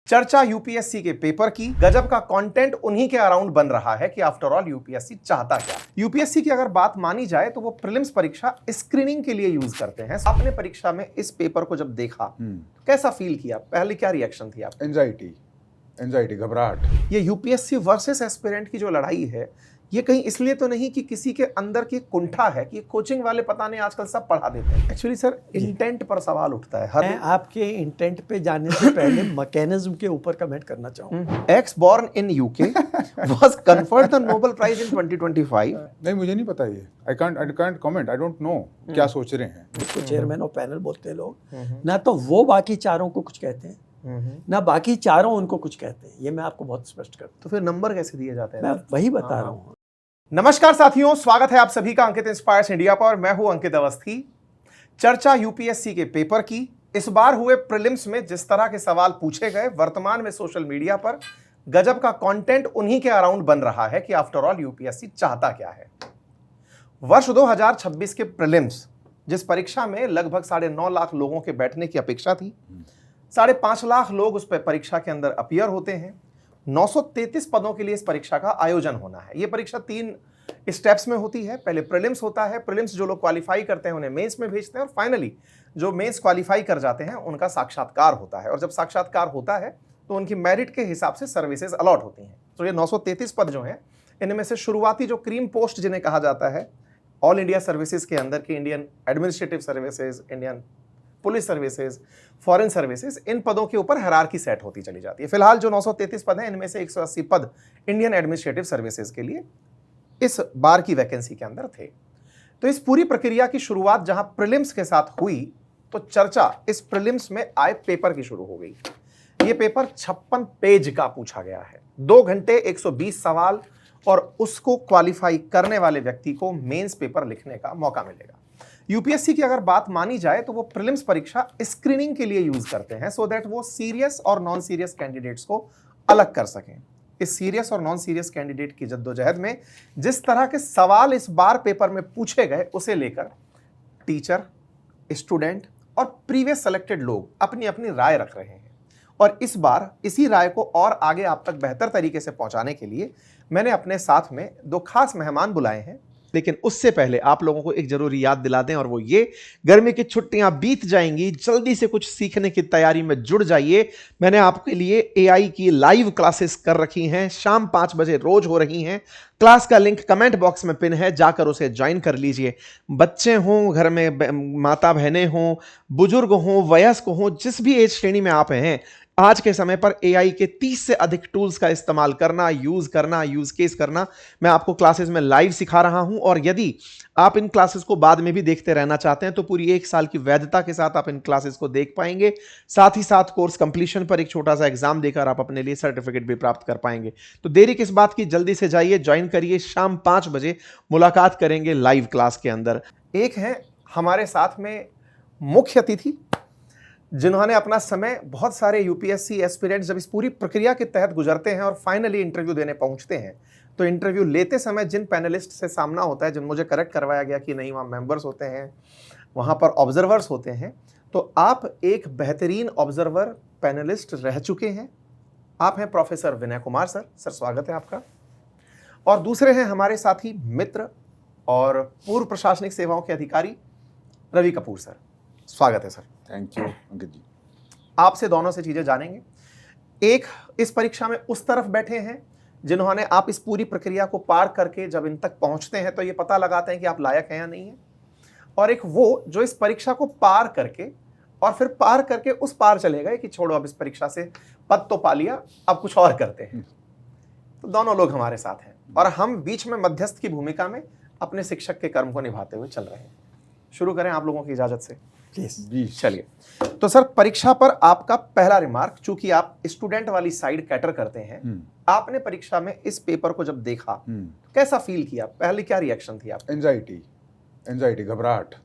चर्चा यूपीएससी के पेपर की, गजब का कंटेंट उन्हीं के अराउंड बन रहा है कि आफ्टर ऑल यूपीएससी चाहता क्या। यूपीएससी की अगर बात मानी जाए तो वो प्रीलिम्स परीक्षा स्क्रीनिंग के लिए यूज करते हैं। आपने परीक्षा में इस पेपर को जब देखा कैसा फील किया, पहले क्या रिएक्शन थी आप? एंजाइटी, घबराहट। ये यूपीएससी वर्सेस एस्पिरेंट की जो लड़ाई है, ये कहीं इसलिए तो नहीं कि किसी के अंदर की कुंठा है कि कोचिंग वाले पता नहीं आजकल सब पढ़ा देते हैं। एक्चुअली सर इंटेंट पर सवाल उठता है। मैं आपके इंटेंट पे जाने से पहले मैकेनिज्म के ऊपर कमेंट करना चाहूँगा। X born in UK was conferred the Nobel prize in 2025। नहीं, मुझे नहीं पता ये। I can't comment, I don't know क्या सोच रहे हैं। इसको चेयरमैन ऑफ पैनल बोलते हैं लोग। ना तो वो बाकी चारों को कुछ कहते हैं ना बाकी चारों उनको कुछ कहते हैं। ये मैं आपको बहुत स्पष्ट करता हूँ। तो फिर नंबर कैसे दिए जाते हैं? मैं वही बता रहा हूँ। नमस्कार साथियों, स्वागत है आप सभी का अंकित इंस्पायर्स इंडिया पर। मैं हूं अंकित अवस्थी। चर्चा यूपीएससी के पेपर की। इस बार हुए प्रीलिम्स में जिस तरह के सवाल पूछे गए, वर्तमान में सोशल मीडिया पर गजब का कंटेंट उन्हीं के अराउंड बन रहा है कि आफ्टर ऑल यूपीएससी चाहता क्या है। वर्ष 2026 के प्रीलिम्स, जिस परीक्षा में लगभग 9.5 लाख लोगों के बैठने की अपेक्षा थी, 5.5 लाख लोग उस परीक्षा के अंदर अपीयर होते हैं। 933 पदों के लिए इस परीक्षा का आयोजन होना है। यह परीक्षा 3 स्टेप्स में होती है। पहले प्रीलिम्स होता है। प्रीलिम्स जो लोग क्वालिफाई करते हैं उन्हें मेंस में भेजते हैं, और फाइनली जो मेंस क्वालिफाई कर जाते हैं उनका साक्षात्कार होता है। और जब साक्षात्कार होता है तो उनकी मेरिट के हिसाब से सर्विसेज अलॉट होती हैं। तो ये 933 पद जो हैं, इनमें से शुरुआती जो क्रीम पोस्ट जिन्हें कहा जाता है, ऑल इंडिया सर्विसेज के अंदर की Indian administrative services, Indian police services, foreign services, इन पदों के ऊपर हायरार्की सेट होती चली जाती है। फिलहाल जो 933 पद हैं, इनमें से 180 पद इंडियन एडमिनिस्ट्रेटिव सर्विसेज के लिए इस बार की वैकेंसी के अंदर थे। तो इस पूरी प्रक्रिया की शुरुआत जहां प्रीलिम्स के साथ हुई, तो चर्चा इस प्रीलिम्स में आए पेपर की शुरू हो गई। यह पेपर 56 पेज का पूछा गया है। 2 घंटे 120 सवाल, और उसको क्वालिफाई करने वाले व्यक्ति को मेंस पेपर लिखने का मौका मिलेगा। यूपीएससी की अगर बात मानी जाए तो वो प्रीलिम्स परीक्षा स्क्रीनिंग के लिए यूज करते हैं, सो दैट वो सीरियस और नॉन सीरियस कैंडिडेट्स को अलग कर सकें। इस सीरियस और नॉन सीरियस कैंडिडेट की जद्दोजहद में जिस तरह के सवाल इस बार पेपर में पूछे गए, उसे लेकर टीचर, स्टूडेंट और प्रीवियस सेलेक्टेड लोग अपनी अपनी राय रख रहे हैं। और इस बार इसी राय को और आगे आप तक बेहतर तरीके से पहुंचाने के लिए मैंने अपने साथ में 2 खास मेहमान बुलाए हैं। लेकिन उससे पहले आप लोगों को एक जरूरी याद दिला दें, और वो ये, गर्मी की छुट्टियां बीत जाएंगी, जल्दी से कुछ सीखने की तैयारी में जुड़ जाइए। मैंने आपके लिए एआई की लाइव क्लासेस कर रखी हैं, शाम 5 बजे रोज हो रही हैं। क्लास का लिंक कमेंट बॉक्स में पिन है, जाकर उसे ज्वाइन कर लीजिए। बच्चे हों, घर में माता बहनें हों, बुजुर्ग हों, वयस्क हों, जिस भी एज श्रेणी में आप हैं, आज के समय पर एआई के 30 से अधिक टूल्स का इस्तेमाल करना, यूज केस करना, मैं आपको क्लासेस में लाइव सिखा रहा हूं। और यदि आप इन क्लासेस को बाद में भी देखते रहना चाहते हैं तो पूरी 1 साल की वैधता के साथ आप इन क्लासेस को देख पाएंगे। साथ ही साथ कोर्स कंप्लीशन पर एक छोटा सा एग्जाम देकर आप अपने लिए सर्टिफिकेट भी प्राप्त कर पाएंगे। तो देरी किस बात की, जल्दी से जाइए, ज्वाइन करिए। शाम 5 बजे मुलाकात करेंगे लाइव क्लास के अंदर। एक है हमारे साथ में मुख्य अतिथि, जिन्होंने अपना समय, बहुत सारे यूपीएससी एस्पिरेंट्स जब इस पूरी प्रक्रिया के तहत गुजरते हैं और फाइनली इंटरव्यू देने पहुंचते हैं, तो इंटरव्यू लेते समय जिन पैनलिस्ट से सामना होता है, जिन मुझे करेक्ट करवाया गया कि नहीं वहाँ मेंबर्स होते हैं, वहाँ पर ऑब्जर्वर्स होते हैं, तो आप एक बेहतरीन ऑब्जर्वर पैनलिस्ट रह चुके हैं। आप हैं professor Vinay Kumar sir. Sir स्वागत है आपका। और दूसरे हैं हमारे साथी मित्र और पूर्व प्रशासनिक सेवाओं के अधिकारी रवि कपूर सर। स्वागत है सर। थैंक यू अंकित जी। आपसे दोनों से चीजें जानेंगे। एक इस परीक्षा में उस तरफ बैठे हैं जिन्होंने, आप इस पूरी प्रक्रिया को पार करके जब इन तक पहुंचते हैं तो ये पता लगाते हैं कि आप लायक हैं या नहीं है। और एक वो जो इस परीक्षा को पार करके और फिर पार करके उस पार चले गए कि छोड़ो, अब इस परीक्षा से पद तो पा लिया, अब कुछ और करते हैं। तो दोनों लोग हमारे साथ हैं और हम बीच में मध्यस्थ की भूमिका में अपने शिक्षक के कर्म को निभाते हुए चल रहे हैं। शुरू करें आप लोगों की इजाजत से। चलिए, तो सर परीक्षा पर आपका पहला रिमार्क, चूंकि आप स्टूडेंट वाली साइड कैटर करते हैं, आपने परीक्षा में इस पेपर को जब देखा तो कैसा फील किया, पहले क्या रिएक्शन थी आप? एंजाइटी, घबराहट।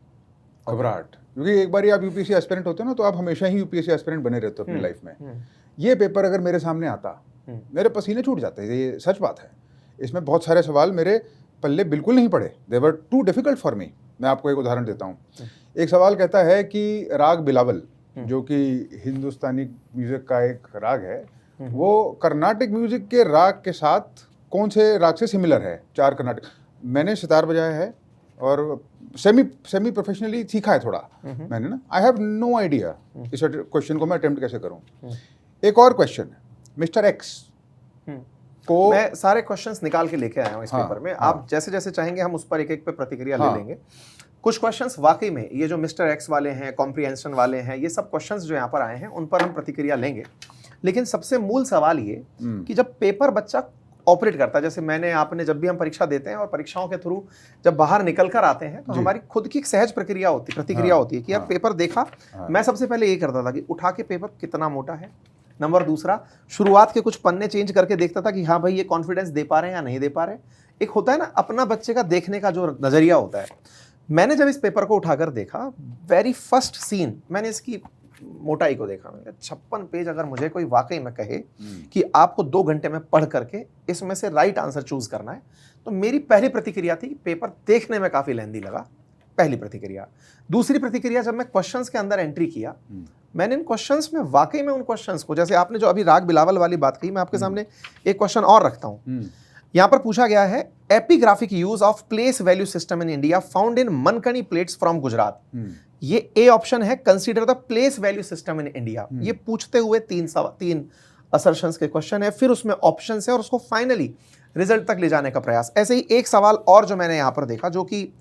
क्योंकि एक बार आप यूपीएससी एस्पिरेंट होते हो ना, तो आप हमेशा ही यूपीएससी एस्पिरेंट बने रहते हो अपनी लाइफ में। ये पेपर अगर मेरे सामने आता, मेरे पसीने छूट जाते, ये सच बात है। इसमें बहुत सारे सवाल मेरे पल्ले बिल्कुल नहीं पड़े, दे वर टू डिफिकल्ट फॉर मी। मैं आपको एक उदाहरण देता हूँ। एक सवाल कहता है कि राग बिलावल जो कि हिंदुस्तानी म्यूजिक का एक राग है, वो कर्नाटिक म्यूजिक के राग के साथ कौन से राग से सिमिलर है? 4 कर्नाटक। मैंने सितार बजाया है और सेमी प्रोफेशनली सीखा है थोड़ा मैंने ना। आई हैव नो आइडिया इस क्वेश्चन को मैं अटेम्प्ट कैसे करूं। एक और क्वेश्चन, मिस्टर एक्स को मैं सारे क्वेश्चंस निकाल के लेके आया हूँ इस हाँ, पेपर में। हाँ। आप जैसे जैसे चाहेंगे हम उस पर एक एक पे प्रतिक्रिया हाँ। ले लेंगे। कुछ क्वेश्चंस वाकई में ये जो मिस्टर एक्स वाले हैं, कॉम्प्रिहेंशन वाले हैं, ये सब क्वेश्चंस जो यहाँ पर आए हैं उन पर हम प्रतिक्रिया लेंगे। लेकिन सबसे मूल सवाल ये कि जब पेपर बच्चा ऑपरेट करता है, जैसे मैंने आपने जब भी हम परीक्षा देते हैं और परीक्षाओं के थ्रू जब बाहर निकल कर आते हैं तो हमारी खुद की एक सहज प्रतिक्रिया होती है कि यार पेपर देखा। मैं सबसे पहले ये करता था कि उठा के पेपर कितना मोटा है। नंबर दूसरा, शुरुआत के कुछ पन्ने चेंज करके देखता था कि हाँ भाई ये कॉन्फिडेंस दे पा रहे हैं या नहीं दे पा रहे। एक होता है ना अपना बच्चे का देखने का जो नजरिया होता है। मैंने जब इस पेपर को उठाकर देखा, वेरी फर्स्ट सीन मैंने इसकी मोटाई को देखा। 56 पेज अगर मुझे कोई वाकई में कहे कि आपको 2 घंटे में पढ़ करके इसमें से राइट आंसर चूज करना है, तो मेरी पहली प्रतिक्रिया थी कि पेपर देखने में काफी लेंदी लगा। पहली प्रतिक्रिया। दूसरी प्रतिक्रिया, जब मैं क्वेश्चंस के अंदर एंट्री किया, मैंने इन क्वेश्चंस में वाकई में उन क्वेश्चंस को, जैसे आपने जो अभी राग बिलावल वाली बात कही, मैं आपके सामने एक क्वेश्चन और रखता हूं। यहां पर पूछा गया है epigraphic use of place value system in India found in Mankani plates from Gujarat. ये ए ऑप्शन है, consider the place value system in India. ये पूछते हुए 3 असर्शंस के क्वेश्चन है, फिर उसमें ऑप्शंस है और उसको फाइनली रिजल्ट तक ले जाने का प्रयास। ऐसे ही एक सवाल और जो मैंने यहां पर देखा, जो कि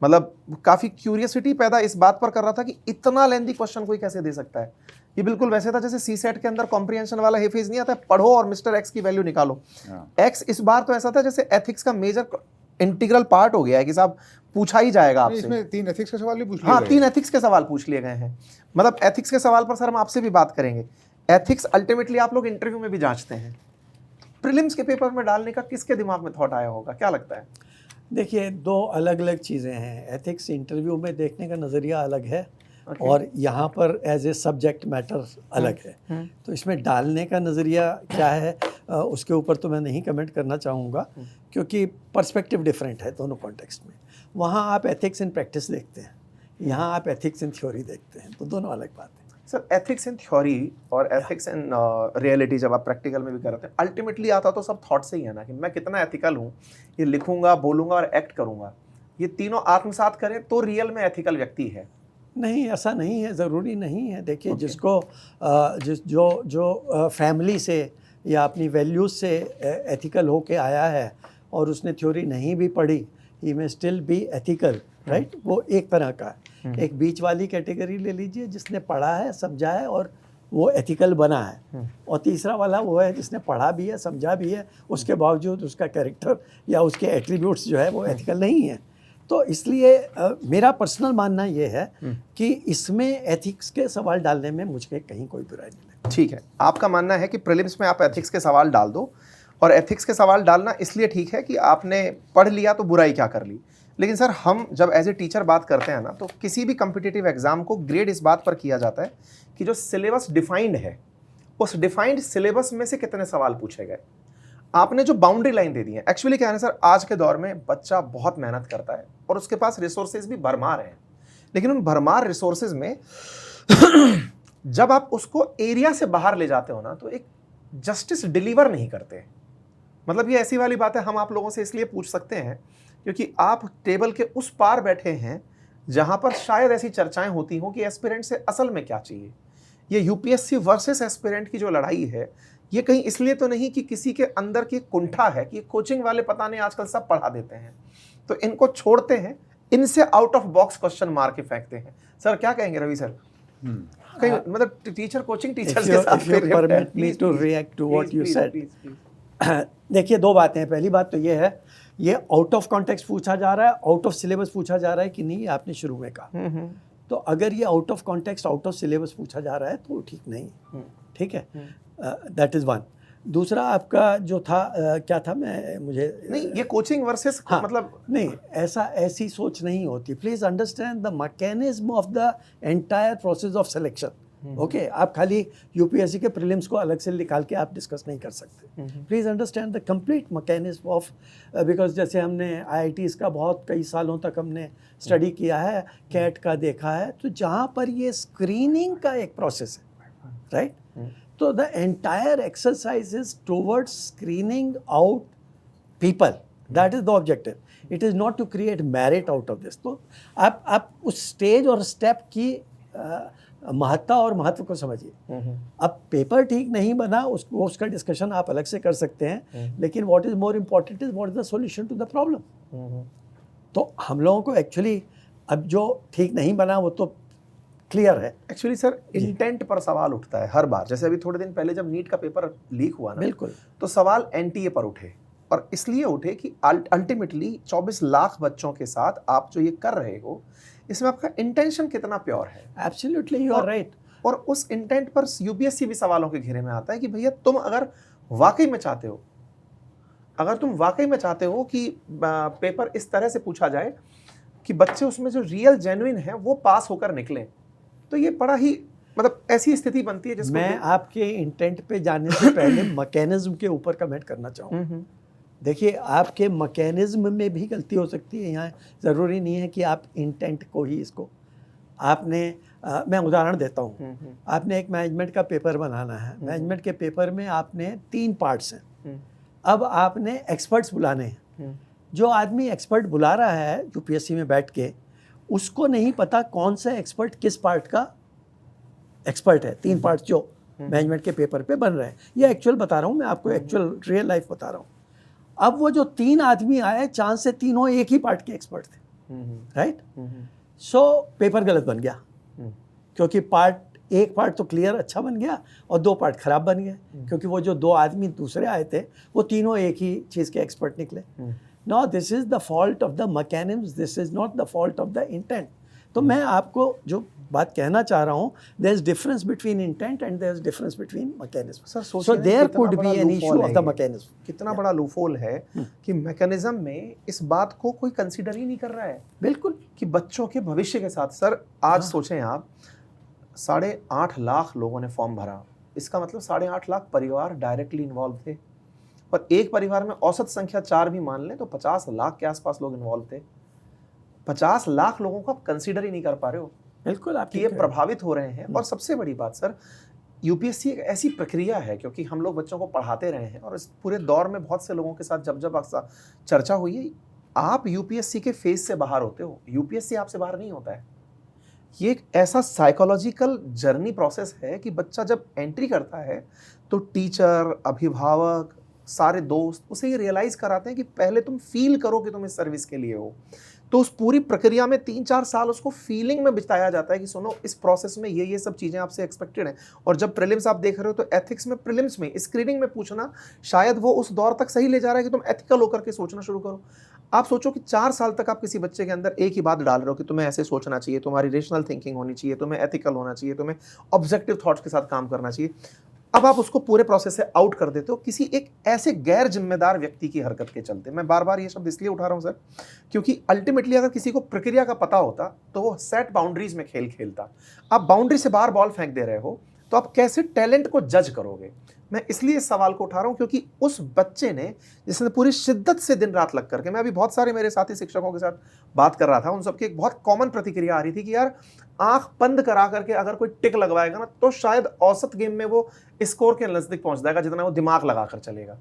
मतलब काफी क्यूरियोसिटी पैदा इस बात पर कर रहा था कि इतना लेंदी क्वेश्चन कोई कैसे दे सकता है। ये बिल्कुल वैसे था जैसे सीसेट के अंदर कॉम्प्रिहेंशन वाला हेफेज नहीं आता है, पढ़ो और मिस्टर एक्स की वैल्यू निकालो। एक्स इस बार तो ऐसा था जैसे एथिक्स का मेजर इंटीग्रल पार्ट हो गया है कि साहब पूछा ही जाएगा आपसे। इसमें 3 एथिक्स के सवाल भी पूछ लिए हाँ, गए। 3 एथिक्स के सवाल पूछ लिए गए हैं। मतलब एथिक्स के सवाल पर सर हम आपसे भी बात करेंगे। एथिक्स अल्टीमेटली आप लोग इंटरव्यू में भी जांचते हैं, प्रीलिम्स के पेपर में डालने का किसके दिमाग में थॉट आया होगा, क्या लगता है? देखिए, 2 अलग अलग चीज़ें हैं। एथिक्स इंटरव्यू में देखने का नज़रिया अलग है और यहाँ पर एज ए सब्जेक्ट मैटर अलग है। तो इसमें डालने का नज़रिया क्या है उसके ऊपर तो मैं नहीं कमेंट करना चाहूँगा, क्योंकि पर्सपेक्टिव डिफरेंट है दोनों कॉन्टेक्स्ट में। वहाँ आप एथिक्स इन प्रैक्टिस देखते हैं, यहाँ आप एथिक्स इन थ्योरी देखते हैं, तो दोनों अलग बात है। सर एथिक्स इन थ्योरी और एथिक्स इन रियलिटी जब आप प्रैक्टिकल में भी करते हैं, अल्टीमेटली आता तो सब थॉट से ही है ना, कि मैं कितना एथिकल हूँ, ये लिखूंगा, बोलूंगा और एक्ट करूंगा। ये तीनों आत्मसात करें तो रियल में एथिकल व्यक्ति है। नहीं, ऐसा नहीं है, ज़रूरी नहीं है। देखिए जिसको जो फैमिली से या अपनी वैल्यूज़ से एथिकल होके आया है और उसने थ्योरी नहीं भी पढ़ी, ही में स्टिल बी एथिकल, राइट। वो एक तरह का है। एक बीच वाली कैटेगरी ले लीजिए जिसने पढ़ा है, समझा है और वो एथिकल बना है, और तीसरा वाला वो है जिसने पढ़ा भी है, समझा भी है, उसके बावजूद उसका कैरेक्टर या उसके एट्रीब्यूट्स जो है वो एथिकल नहीं है। तो इसलिए मेरा पर्सनल मानना ये है कि इसमें एथिक्स के सवाल डालने में मुझे कहीं कोई बुराई नहीं लगती। ठीक है, आपका मानना है कि प्रीलिम्स में आप एथिक्स के सवाल डाल दो, और एथिक्स के सवाल डालना इसलिए ठीक है कि आपने पढ़ लिया तो बुराई क्या कर ली। लेकिन सर हम जब एज ए टीचर बात करते हैं ना, तो किसी भी कॉम्पिटिटिव एग्जाम को ग्रेड इस बात पर किया जाता है कि जो सिलेबस डिफाइंड है, उस डिफाइंड सिलेबस में से कितने सवाल पूछे गए। आपने जो बाउंड्री लाइन दे दी है, एक्चुअली क्या है ना सर, आज के दौर में बच्चा बहुत मेहनत करता है और उसके पास रिसोर्सेज भी भरमार हैं, लेकिन उन भरमार रिसोर्सेज में जब आप उसको एरिया से बाहर ले जाते हो ना, तो एक जस्टिस डिलीवर नहीं करते। मतलब ये ऐसी वाली बात है, हम आप लोगों से इसलिए पूछ सकते हैं क्योंकि आप टेबल के उस पार बैठे हैं जहां पर शायद ऐसी चर्चाएं होती हों कि एस्पिरेंट से असल में क्या चाहिए। ये यूपीएससी वर्सेस एस्पिरेंट की जो लड़ाई है, ये कहीं इसलिए तो नहीं कि किसी के अंदर की कुंठा है कि कोचिंग वाले पता नहीं आजकल सब पढ़ा देते हैं, तो इनको छोड़ते हैं, इनसे आउट ऑफ बॉक्स क्वेश्चन मार के फेंकते हैं। सर क्या कहेंगे रवि सर? कहीं मतलब टीचर कोचिंग टीचर्स के साथ permit me to react to what you said. देखिए, 2 बातें हैं। पहली बात तो ये है, ये आउट ऑफ कॉन्टेक्स्ट पूछा जा रहा है, आउट ऑफ सिलेबस पूछा जा रहा है कि नहीं, ये आपने शुरू में कहा। तो अगर ये out of context, out of syllabus पूछा जा रहा है तो ठीक नहीं, ठीक है। That is one. दूसरा आपका जो था क्या था, मुझे नहीं, ये कोचिंग वर्सेस मतलब नहीं, ऐसी सोच नहीं होती। Please understand the mechanism of the entire process of selection. Okay आप खाली यूपीएससी के प्रीलिम्स को अलग से निकाल के आप डिस्कस नहीं कर सकते. Please understand the complete mechanism of, because जैसे हमने आईआईटीज़ का बहुत कई सालों तक हमने स्टडी किया है, कैट का देखा है, तो जहाँ पर ये स्क्रीनिंग का एक प्रोसेस है, राइट? तो the entire exercise is towards screening out people, that is the objective. It is not to create merit out of this. तो आप उस स्टेज और स्टेप की महत्ता और महत्व को समझिए. अब पेपर ठीक नहीं बना, उसका डिस्कशन आप अलग से कर सकते हैं, लेकिन what is more important is what is the solution to the problem. तो हम लोगों को एक्चुअली अब जो ठीक नहीं बना वो तो क्लियर है. एक्चुअली सर इंटेंट पर सवाल उठता है हर बार. जैसे अभी थोड़े दिन पहले जब नीट का पेपर लीक हुआ ना, बिल्कुल, तो सवाल एनटीए पर उठे, और इसलिए उठे कि अल्टीमेटली 24 लाख बच्चों के साथ आप जो ये कर रहे हो, इसमें आपका इंटेंशन कितना प्योर है. Absolutely you are right. और उस इंटेंट पर यूपीएससी भी सवालों के घेरे में आता है कि भैया तुम अगर वाकई में चाहते हो, कि पेपर इस तरह से पूछा जाए कि बच्चे उसमें जो रियल जेन्युइन है वो पास होकर निकलें, तो ये बड़ा ही मतलब ऐसी स्थिति बनती है जिसको मैं आपके इंटेंट पे जाने से पहले मैकेनिज्म के ऊपर कमेंट करना चाहूँ. देखिए आपके मैकेनिज्म में भी गलती हो सकती है. यहाँ ज़रूरी नहीं है कि आप इंटेंट को ही इसको आपने मैं उदाहरण देता हूँ. आपने एक मैनेजमेंट का पेपर बनाना है. मैनेजमेंट के पेपर में आपने 3 पार्ट्स हैं. अब आपने एक्सपर्ट्स बुलाने हैं. जो आदमी एक्सपर्ट बुला रहा है यूपीएससी में बैठ के, उसको नहीं पता कौन सा एक्सपर्ट किस पार्ट का एक्सपर्ट है. 3 पार्ट्स जो मैनेजमेंट के पेपर पे बन रहे हैं, ये एक्चुअल बता रहा हूँ मैं आपको, एक्चुअल रियल लाइफ बता रहा हूँ. अब वो जो 3 आदमी आए, चांस से तीनों एक ही पार्ट के एक्सपर्ट थे, राइट? सो पेपर गलत बन गया, क्योंकि एक पार्ट तो क्लियर अच्छा बन गया और 2 पार्ट खराब बन गए, क्योंकि वो जो 2 आदमी दूसरे आए थे वो तीनों एक ही चीज़ के एक्सपर्ट निकले. Now this is the fault of the mechanism, this is not the fault of the intent. तो मैं आपको जो बात कहना चाह रहा हूँ, there is difference between intent and there is difference between mechanism. So there could be an issue of the mechanism. कितना बड़ा लूफोल है कि मैकेनिज्म में इस बात को कोई कंसीडर ही नहीं कर रहा है. बिल्कुल, कि बच्चों के भविष्य के साथ. सर आज सोचें आप, 8.5 लाख लोगों ने फॉर्म भरा, इसका मतलब 8.5 लाख परिवार डायरेक्टली इन्वॉल्व थे, और एक परिवार में औसत संख्या 4 भी मान लें तो 50 लाख के आसपास लोग इन्वॉल्व थे. 50 लाख लोगों को आप कंसीडर ही नहीं कर पा रहे हो. बिल्कुल, आप ये प्रभावित हो रहे हैं. और सबसे बड़ी बात सर, यूपीएससी एक ऐसी प्रक्रिया है, क्योंकि हम लोग बच्चों को पढ़ाते रहे हैं और इस पूरे दौर में बहुत से लोगों के साथ जब अक्सर चर्चा हुई है, आप यूपीएससी के फेज से बाहर होते हो, यूपीएससी आपसे बाहर नहीं होता है. ये एक ऐसा साइकोलॉजिकल जर्नी प्रोसेस है कि बच्चा जब एंट्री करता है तो टीचर, अभिभावक, सारे दोस्त उसे ये रियलाइज कराते हैं कि पहले तुम फील करो कि तुम इस सर्विस के लिए हो. तो उस पूरी प्रक्रिया में 3-4 साल उसको फीलिंग में बिताया जाता है कि सुनो इस प्रोसेस में ये सब चीज़ें आपसे एक्सपेक्टेड हैं. और जब प्रीलिम्स आप देख रहे हो तो एथिक्स में, प्रीलिम्स में, स्क्रीनिंग में पूछना शायद वो उस दौर तक सही ले जा रहा है कि तुम एथिकल होकर के सोचना शुरू करो. आप सोचो कि 4 साल तक आप किसी बच्चे के अंदर एक ही बात डाल रहे हो कि तुम्हें ऐसे सोचना चाहिए, तुम्हारी रेशनल थिंकिंग होनी चाहिए, तुम्हें एथिकल होना चाहिए, तुम्हें ऑब्जेक्टिव थॉट्स के साथ काम करना चाहिए. अब आप उसको पूरे प्रोसेस से आउट कर देते हो किसी एक ऐसे गैर जिम्मेदार व्यक्ति की हरकत के चलते. मैं बार बार ये शब्द इसलिए उठा रहा हूं सर, क्योंकि अल्टीमेटली अगर किसी को प्रक्रिया का पता होता तो वो सेट बाउंड्रीज में खेल खेलता. आप बाउंड्री से बाहर बॉल फेंक दे रहे हो, तो आप कैसे टैलेंट को जज करोगे? मैं इसलिए इस सवाल को उठा रहा हूं क्योंकि उस बच्चे ने, जिसने पूरी शिद्दत से दिन रात लग करके, मैं अभी बहुत सारे मेरे साथी शिक्षकों के साथ बात कर रहा था, उन सबकी एक बहुत कॉमन प्रतिक्रिया आ रही थी कि यार आंख बंद करा करके अगर कोई टिक लगवाएगा ना तो शायद औसत गेम में वो स्कोर के नजदीक पहुंच जाएगा जितना वो दिमाग लगाकर चलेगा.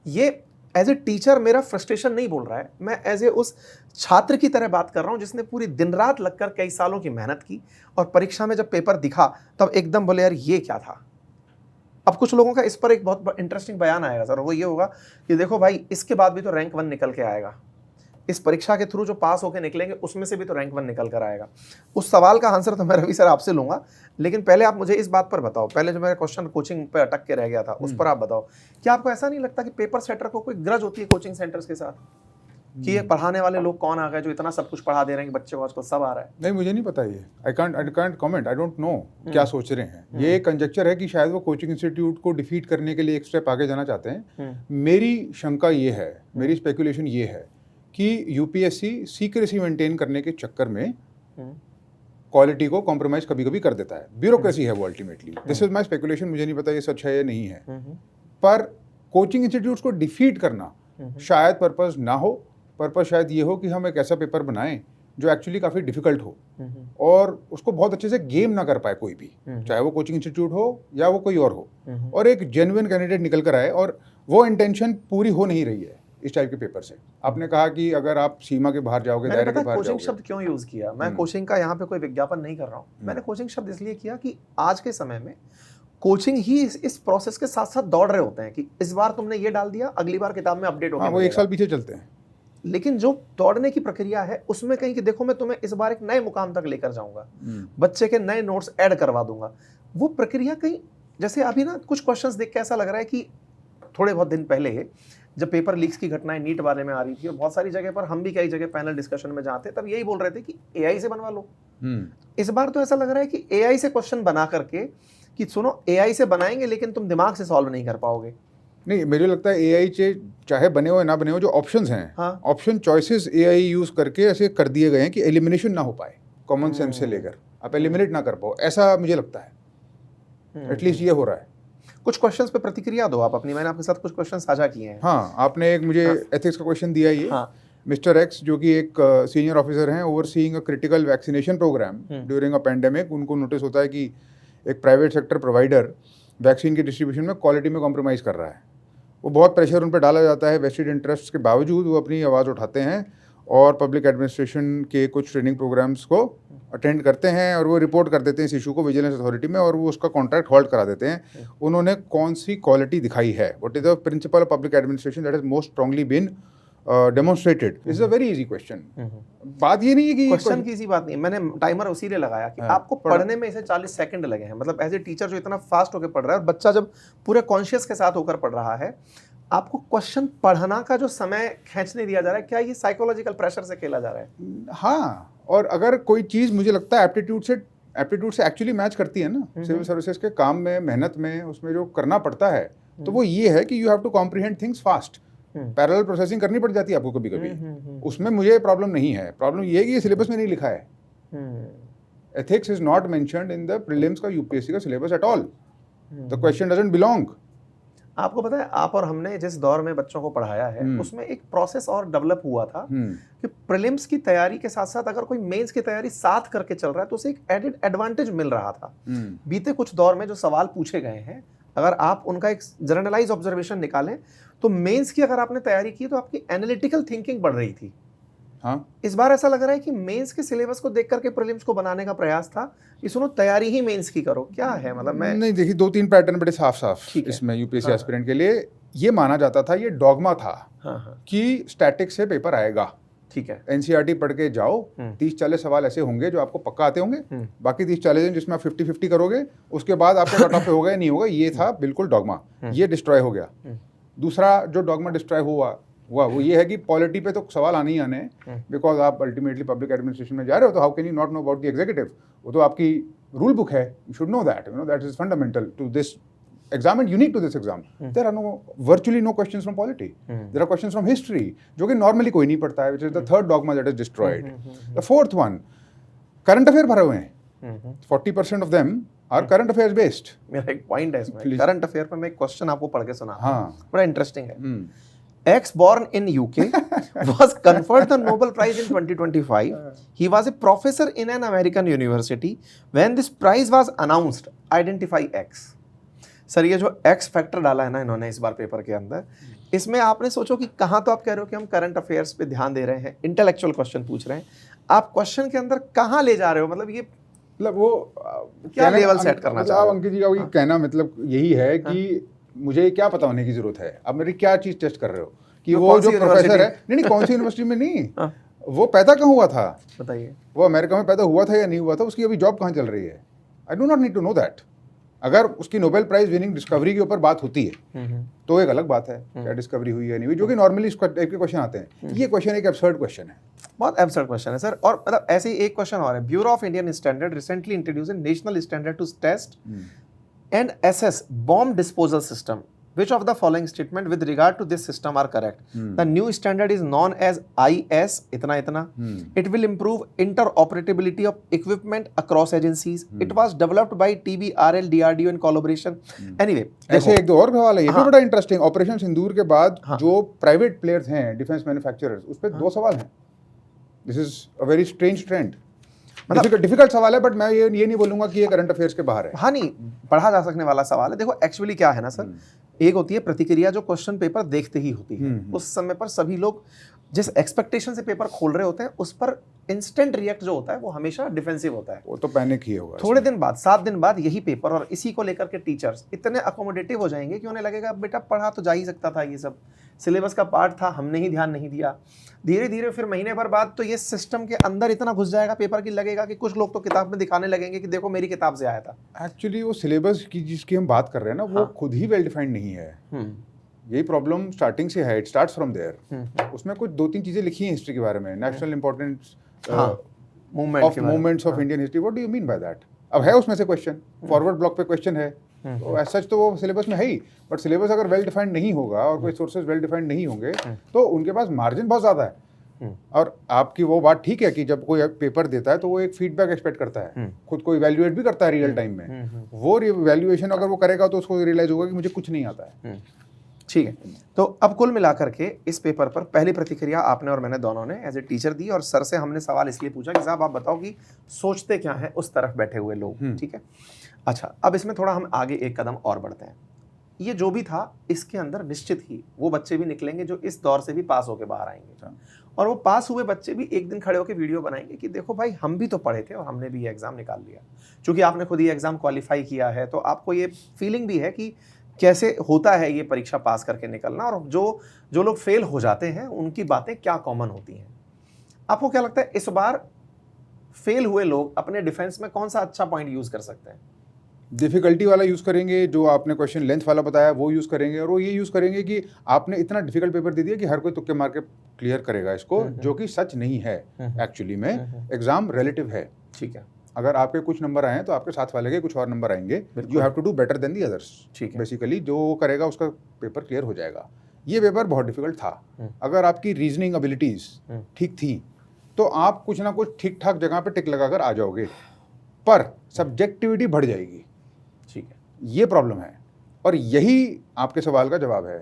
ये एज ए टीचर मेरा फ्रस्ट्रेशन नहीं बोल रहा है, मैं एज ए उस छात्र की तरह बात कर रहा हूं जिसने पूरी दिन रात लगकर कई सालों की मेहनत की और परीक्षा में जब पेपर दिखा तब एकदम बोले यार ये क्या था. अब कुछ लोगों का इस पर एक बहुत इंटरेस्टिंग बयान आएगा सर, वो ये होगा कि देखो भाई इसके बाद भी तो रैंक 1 निकल के आएगा, इस परीक्षा के थ्रू जो पास होके निकलेंगे उसमें से भी तो रैंक 1 निकल कर आएगा. उस सवाल का आंसर तो मैं रवि सर आपसे लूंगा, लेकिन पहले आप मुझे इस बात पर बताओ, पहले जो मेरा क्वेश्चन कोचिंग पे अटक के रह गया था उस पर आप बताओ, क्या आपको ऐसा नहीं लगता कि पेपर सेटर को कोई ग्रज होती है कोचिंग सेंटर्स के साथ कि ये पढ़ाने वाले लोग कौन आ गए जो इतना सब कुछ पढ़ा दे रहे हैं कि बच्चे को आजकल सब आ रहा है? नहीं, मुझे नहीं पता ये, I can't comment, I don't know क्या सोच रहे हैं. ये कंजक्चर है कि शायद वो कोचिंग इंस्टीट्यूट को डिफीट करने के लिए एक स्टेप आगे जाना चाहते हैं. मेरी शंका ये है, मेरी स्पेकुलेशन ये है कि यूपीएससी सीक्रेसी मेंटेन करने के चक्कर में क्वालिटी को कॉम्प्रोमाइज कभी कभी कर देता है, ब्यूरोक्रेसी है वो ultimately. This is my speculation, मुझे नहीं पता ये सच है या नहीं है, पर कोचिंग इंस्टीट्यूट्स को डिफीट करना शायद पर्पस ना हो। पर्पस शायद ये हो कि हम एक ऐसा पेपर बनाएं जो एक्चुअली काफ़ी डिफिकल्ट हो और उसको बहुत अच्छे से गेम ना कर पाए कोई भी, चाहे वो कोचिंग इंस्टीट्यूट हो या वो कोई और हो, और एक जेन्युइन कैंडिडेट निकल कर आए। और वो इंटेंशन पूरी हो नहीं रही है इस टाइप के पेपर से। आपने कहा कि अगर आप सीमा के बाहर जाओगे, दायरे के बाहर कोचिंग जाओगे। शब्द क्यों यूज किया? मैं कोचिंग का यहाँ पे कोई विज्ञापन नहीं कर रहा हूँ। मैंने कोचिंग शब्द इसलिए किया कि आज के समय में कोचिंग ही इस प्रोसेस के साथ साथ दौड़ रहे होते हैं कि इस बार तुमने ये डाल दिया, अगली बार किताब में अपडेट हो गया। वो एक साल पीछे चलते हैं। लेकिन जो दौड़ने की प्रक्रिया है उसमें कहीं कि देखो मैं तुम्हें इस बार एक नए मुकाम तक लेकर जाऊंगा, बच्चे के नए नोट्स ऐड करवा दूंगा, वो प्रक्रिया कहीं जैसे अभी ना कुछ क्वेश्चंस देख के ऐसा लग रहा है कि थोड़े बहुत दिन पहले जब पेपर लीक्स की घटनाएं नीट वाले में आ रही थी और बहुत सारी जगह पर हम भी कई जगह पैनल डिस्कशन में जाते तब यही बोल रहे थे कि एआई से बनवा लो। इस बार तो ऐसा लग रहा है कि एआई से क्वेश्चन बना करके कि सुनो एआई से बनाएंगे लेकिन तुम दिमाग से सॉल्व नहीं कर पाओगे। नहीं, मुझे लगता है एआई चाहे बने हो या ना बने हो, जो ऑप्शंस हैं, हाँ। ऑप्शन चॉइसेस एआई यूज करके ऐसे कर दिए गए हैं कि एलिमिनेशन ना हो पाए, कॉमन सेंस से लेकर आप एलिमिनेट ना कर पाओ, ऐसा मुझे लगता है। एटलीस्ट ये हो रहा है। कुछ क्वेश्चंस पे प्रतिक्रिया दो आप अपनी। मैंने आपके साथ कुछ क्वेश्चन साझा किए हैं। हाँ, आपने एक मुझे एथिक्स का क्वेश्चन दिया ये। हाँ। मिस्टर एक्स जो कि एक सीनियर ऑफिसर हैं overseeing a critical vaccination program during a pandemic, उनको नोटिस होता है कि एक प्राइवेट सेक्टर प्रोवाइडर वैक्सीन के डिस्ट्रीब्यूशन में क्वालिटी में कॉम्प्रोमाइज़ कर रहा है। वो बहुत प्रेशर उन पर डाला जाता है, वेस्टेड इंटरेस्ट के बावजूद वो अपनी आवाज़ उठाते हैं और पब्लिक एडमिनिस्ट्रेशन के कुछ ट्रेनिंग प्रोग्राम्स को अटेंड करते हैं और वो रिपोर्ट कर देते हैं इस इशू को विजिलेंस अथॉरिटी में और वो उसका कॉन्ट्रैक्ट हॉल्ट करा देते हैं। उन्होंने कौन सी क्वालिटी दिखाई है, what is the principle of public administration that is most strongly been demonstrated, is a very easy question. बात ये नहीं है कि क्वेश्चन की इसी बात नहीं है, मैंने टाइमर उसीलिए लगाया कि आपको पढ़ने में इसे 40 सेकंड लगे हैं। मतलब एज ए टीचर जो इतना फास्ट होकर पढ़ रहा है और बच्चा जब पूरे कॉन्शियस के साथ होकर पढ़ रहा है, आपको क्वेश्चन पढ़ना का जो समय खींचने दिया जा रहा है, क्या ये साइकोलॉजिकल प्रेशर से खेला जा रहा है? हाँ, और अगर कोई चीज़ मुझे लगता है एप्टीट्यूड से एक्चुअली मैच करती है ना सिविल सर्विसेज के काम में, मेहनत में, उसमें जो करना पड़ता है, तो वो ये है कि you have to comprehend things fast. Parallel processing करनी पड़ जाती है आपको कभी कभी, उसमें मुझे प्रॉब्लम नहीं है। प्रॉब्लम ये है कि ये सिलेबस में नहीं लिखा है। Ethics is not mentioned in the prelims का यूपीएससी का syllabus at all. The question doesn't belong. आपको पता है, आप और हमने जिस दौर में बच्चों को पढ़ाया है उसमें एक प्रोसेस और डेवलप हुआ था कि प्रीलिम्स की तैयारी के साथ साथ अगर कोई मेंस की तैयारी साथ करके चल रहा है तो उसे एक एडेड एडवांटेज मिल रहा था। बीते कुछ दौर में जो सवाल पूछे गए हैं, अगर आप उनका एक जनरलाइज ऑब्जर्वेशन निकालें तो मेंस की अगर आपने तैयारी की तो आपकी एनालिटिकल थिंकिंग बढ़ रही थी। हाँ, इस बार ऐसा लग रहा है कि मेंस के सिलेबस को देख करके प्रीलिम्स को बनाने का प्रयास था कि सुनो तैयारी ही मेंस की करो। क्या है मतलब मैं नहीं, देखिए 2-3 पैटर्न बड़े साफ इसमें यूपीएससी एस्पिरेंट के लिए ये माना जाता था, ये डॉगमा था कि स्टैटिक से पेपर आएगा। ठीक है, एनसीईआरटी पढ़ के जाओ, 30-40 सवाल ऐसे होंगे जो आपको पक्का आते होंगे, बाकी 30-40 जिसमें आप 50-50 करोगे, उसके बाद आपको कट ऑफ पे होगा या नहीं होगा। ये था बिल्कुल डॉगमा, ये डिस्ट्रॉय हो गया। दूसरा जो डॉगमा डिस्ट्रॉय हुआ वो ये है कि पॉलिटी पे तो सवाल आने ही आने हैं, बिकॉज आप अल्टीमेटली पब्लिक एडमिनिस्ट्रेशन में जा रहे हो, तो how can you not know about the executive? वो तो आपकी रूल बुक है, you should know that, you know that is fundamental to this exam and unique to this exam. There are virtually no questions from polity, there are questions from history जो कि normally कोई नहीं पढ़ता है, which is the third dogma that is destroyed. The fourth one, current affair भरे हुए हैं, 40% of them are current affairs based. मेरा एक पॉइंट है इसमें, करंट अफेयर पे मैं एक क्वेश्चन आपको पढ़ के सुना, बड़ा इंटरेस्टिंग है। X born in UK was conferred the Nobel Prize in 2025. He was a professor in an American university. When this prize was announced, identify X. Sir ये जो X फैक्टर डाला है ना इन्होंने इस बार पेपर के अंदर, इसमें आपने सोचो कि कहाँ तो आप कह रहे हो कि हम करंट अफेयर्स पे ध्यान दे रहे हैं, इंटेलेक्चुअल क्वेश्चन पूछ रहे हैं, आप क्वेश्चन के अंदर कहाँ ले जा रहे हो? मतलब ये मतलब वो क्या लेवल सेट करना चाह रहे हो? अंकित जी का वही कहना मतलब यही है कि मुझे क्या पता होने की जरूरत है, अब मेरी क्या चीज टेस्ट कर रहे हो कि वो जो प्रोफेसर है, नहीं कौन सी यूनिवर्सिटी में नहीं, वो पैदा कहाँ हुआ था, बताइए, वो अमेरिका में पैदा हुआ था या नहीं हुआ था, उसकी अभी जॉब कहाँ चल रही है, I do not need to know that. अगर उसकी नोबेल प्राइज विनिंग डिस्कवरी के ऊपर बात होती है तो एक अलग बात है, क्या डिस्कवरी हुई है नहीं हुई, जो कि नॉर्मली इस टाइप के क्वेश्चन आते हैं। ये क्वेश्चन एक एब्सर्ड क्वेश्चन है, बहुत एब्सर्ड क्वेश्चन है सर। और मतलब ऐसे ही एक क्वेश्चन और है, Bureau of Indian Standard recently introduced national standard to test and assess bomb disposal system Which of the following statement with regard to this system are correct? The new standard is known as IS इतना इतना. It will improve interoperability of equipment across agencies. It was developed by TBRL DRDO in collaboration. Anyway, ऐसे एक दो और सवाल है, ये भी बड़ा इंटरेस्टिंग. ऑपरेशन सिंदूर के बाद जो प्राइवेट प्लेयर्स हैं डिफेंस मैन्युफैक्चरर्स, उस पर 2 सवाल हैं. This is a very strange trend. Difficult सवाल है, बट मैं ये नहीं बोलूंगा कि ये करंट अफेयर्स के बाहर है. हाँ, नहीं पढ़ा जा सकने वाला सवाल है. देखो एक्चुअली क्या है ना सर, एक होती है प्रतिक्रिया जो क्वेश्चन पेपर देखते ही होती है. उस समय पर सभी लोग जिस एक्सपेक्टेशन से पेपर खोल रहे होते हैं उस पर इंस्टेंट रिएक्ट जो होता है वो हमेशा डिफेंसिव होता है. वो तो पैनिक ही होगा. थोड़े दिन बाद 7 दिन बाद यही पेपर और इसी को लेकर के टीचर्स इतने अकोमोडेटिव हो जाएंगे कि उन्हें लगेगा बेटा पढ़ा तो जा ही सकता था, ये सब सिलेबस का पार्ट था, हमने ही ध्यान नहीं दिया. धीरे धीरे फिर महीने भर बाद तो ये सिस्टम के अंदर इतना घुस जाएगा पेपर की, लगेगा कि कुछ लोग तो किताब में दिखाने लगेंगे कि देखो मेरी किताब से आया था. एक्चुअली वो सिलेबस की जिसकी हम बात कर रहे हैं ना, वो खुद ही वेल डिफाइंड नहीं है. यही प्रॉब्लम स्टार्टिंग से है. It starts from there. उसमें कुछ 2-3 चीजें लिखी हैं हिस्ट्री के बारे में, national importance of movements of Indian history. What do you mean by that? अब है उसमें से क्वेश्चन, फॉरवर्ड ब्लॉक पे क्वेश्चन है, तो एज सच तो वो सिलेबस में है ही. बट सिलेबस अगर वेल डिफाइंड नहीं होगा और कोई सोर्सेज वेल डिफाइंड नहीं होंगे तो उनके पास मार्जिन बहुत ज़्यादा है. और आपकी वो बात ठीक है कि जब कोई पेपर देता है तो वो एक फीडबैक एक्सपेक्ट करता है, खुद को इवैल्यूएट भी करता है रियल टाइम में. वो इवैल्यूएशन अगर वो करेगा तो उसको रियलाइज होगा कि मुझे कुछ नहीं आता है. ठीक है. तो अब कुल मिलाकर के इस पेपर पर पहली प्रतिक्रिया आपने और मैंने दोनों ने एज ए टीचर दी, और सर से हमने सवाल इसलिए पूछा कि साहब आप बताओ कि सोचते क्या है उस तरफ बैठे हुए लोग. ठीक है. अच्छा, अब इसमें थोड़ा हम आगे एक कदम और बढ़ते हैं. ये जो भी था इसके अंदर निश्चित ही वो बच्चे भी निकलेंगे जो इस दौर से भी पास होके बाहर आएंगे, और वो पास हुए बच्चे भी एक दिन खड़े होकर वीडियो बनाएंगे कि देखो भाई हम भी तो पढ़े थे और हमने भी ये एग्जाम निकाल लिया. चूंकि आपने खुद ये एग्जाम क्वालिफाई किया है तो आपको ये फीलिंग भी है कि कैसे होता है ये परीक्षा पास करके निकलना, और जो लोग फेल हो जाते हैं उनकी बातें क्या कॉमन होती हैं. आपको क्या लगता है इस बार फेल हुए लोग अपने डिफेंस में कौन सा अच्छा पॉइंट यूज कर सकते हैं? डिफिकल्टी वाला यूज़ करेंगे, जो आपने क्वेश्चन लेंथ वाला बताया वो यूज़ करेंगे, और वो ये यूज़ करेंगे कि आपने इतना डिफिकल्ट पेपर दे दिया कि हर कोई तुक्के मार के क्लियर करेगा इसको, जो कि सच नहीं है. एक्चुअली में एग्जाम रिलेटिव है. ठीक है. अगर आपके कुछ नंबर आए हैं तो आपके साथ वाले के कुछ और नंबर आएंगे. You have to do better than the others. ठीक है. बेसिकली जो वो करेगा उसका पेपर क्लियर हो जाएगा. ये पेपर बहुत डिफिकल्ट था. अगर आपकी रीजनिंग एबिलिटीज ठीक थी तो आप कुछ ना कुछ ठीक ठाक जगह पे टिक लगाकर आ जाओगे, पर सब्जेक्टिविटी बढ़ जाएगी. ठीक है. ये प्रॉब्लम है, और यही आपके सवाल का जवाब है.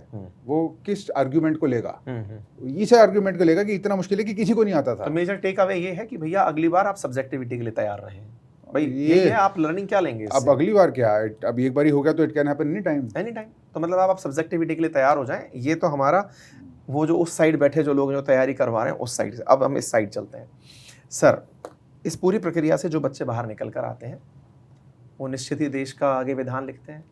वो किस आर्ग्यूमेंट को लेगा, इस आर्ग्यूमेंट को लेगा कि इतना मुश्किल है कि किसी को नहीं आता था. तो मेजर टेक अवे ये है कि भैया अगली बार आप सब्जेक्टिविटी के लिए तैयार रहें. भाई ये है, आप लर्निंग क्या लेंगे इससे? अब अगली बार क्या है, अब एक बार ही हो गया तो it can happen any time. तो मतलब आप सब्जेक्टिविटी के लिए तैयार हो जाएं. ये तो हमारा वो जो उस साइड बैठे जो लोग जो तैयारी करवा रहे हैं उस साइड से. अब हम इस साइड चलते हैं. सर, इस पूरी प्रक्रिया से जो बच्चे बाहर निकल कर आते हैं वो निश्चित ही देश का आगे विधान लिखते हैं,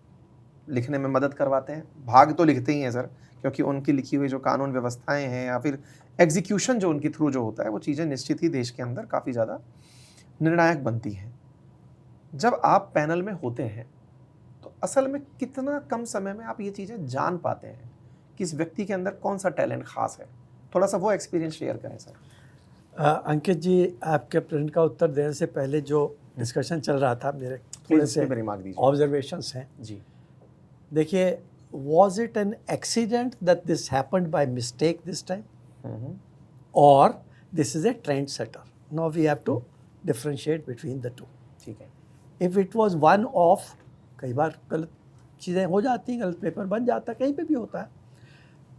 लिखने में मदद करवाते हैं. भाग तो लिखते ही हैं सर, क्योंकि उनकी लिखी हुई जो कानून व्यवस्थाएं हैं या फिर एग्जीक्यूशन जो उनकी थ्रू जो होता है वो चीज़ें निश्चित ही देश के अंदर काफ़ी ज़्यादा निर्णायक बनती हैं. जब आप पैनल में होते हैं तो असल में कितना कम समय में आप ये चीज़ें जान पाते हैं कि इस व्यक्ति के अंदर कौन सा टैलेंट खास है? थोड़ा सा वो एक्सपीरियंस शेयर करें सर. अंकित जी, आपके प्रश्न का उत्तर देने से पहले जो डिस्कशन चल रहा था, मेरे थोड़े से ऑब्जर्वेशंस हैं जी. देखिए, was it an accident that this happened by mistake this time, or this is a trend setter? Now we have to differentiate between the two. ठीक है. If it was one off, कई बार गलत चीज़ें हो जाती हैं, गलत पेपर बन जाता है, कहीं पे भी होता है.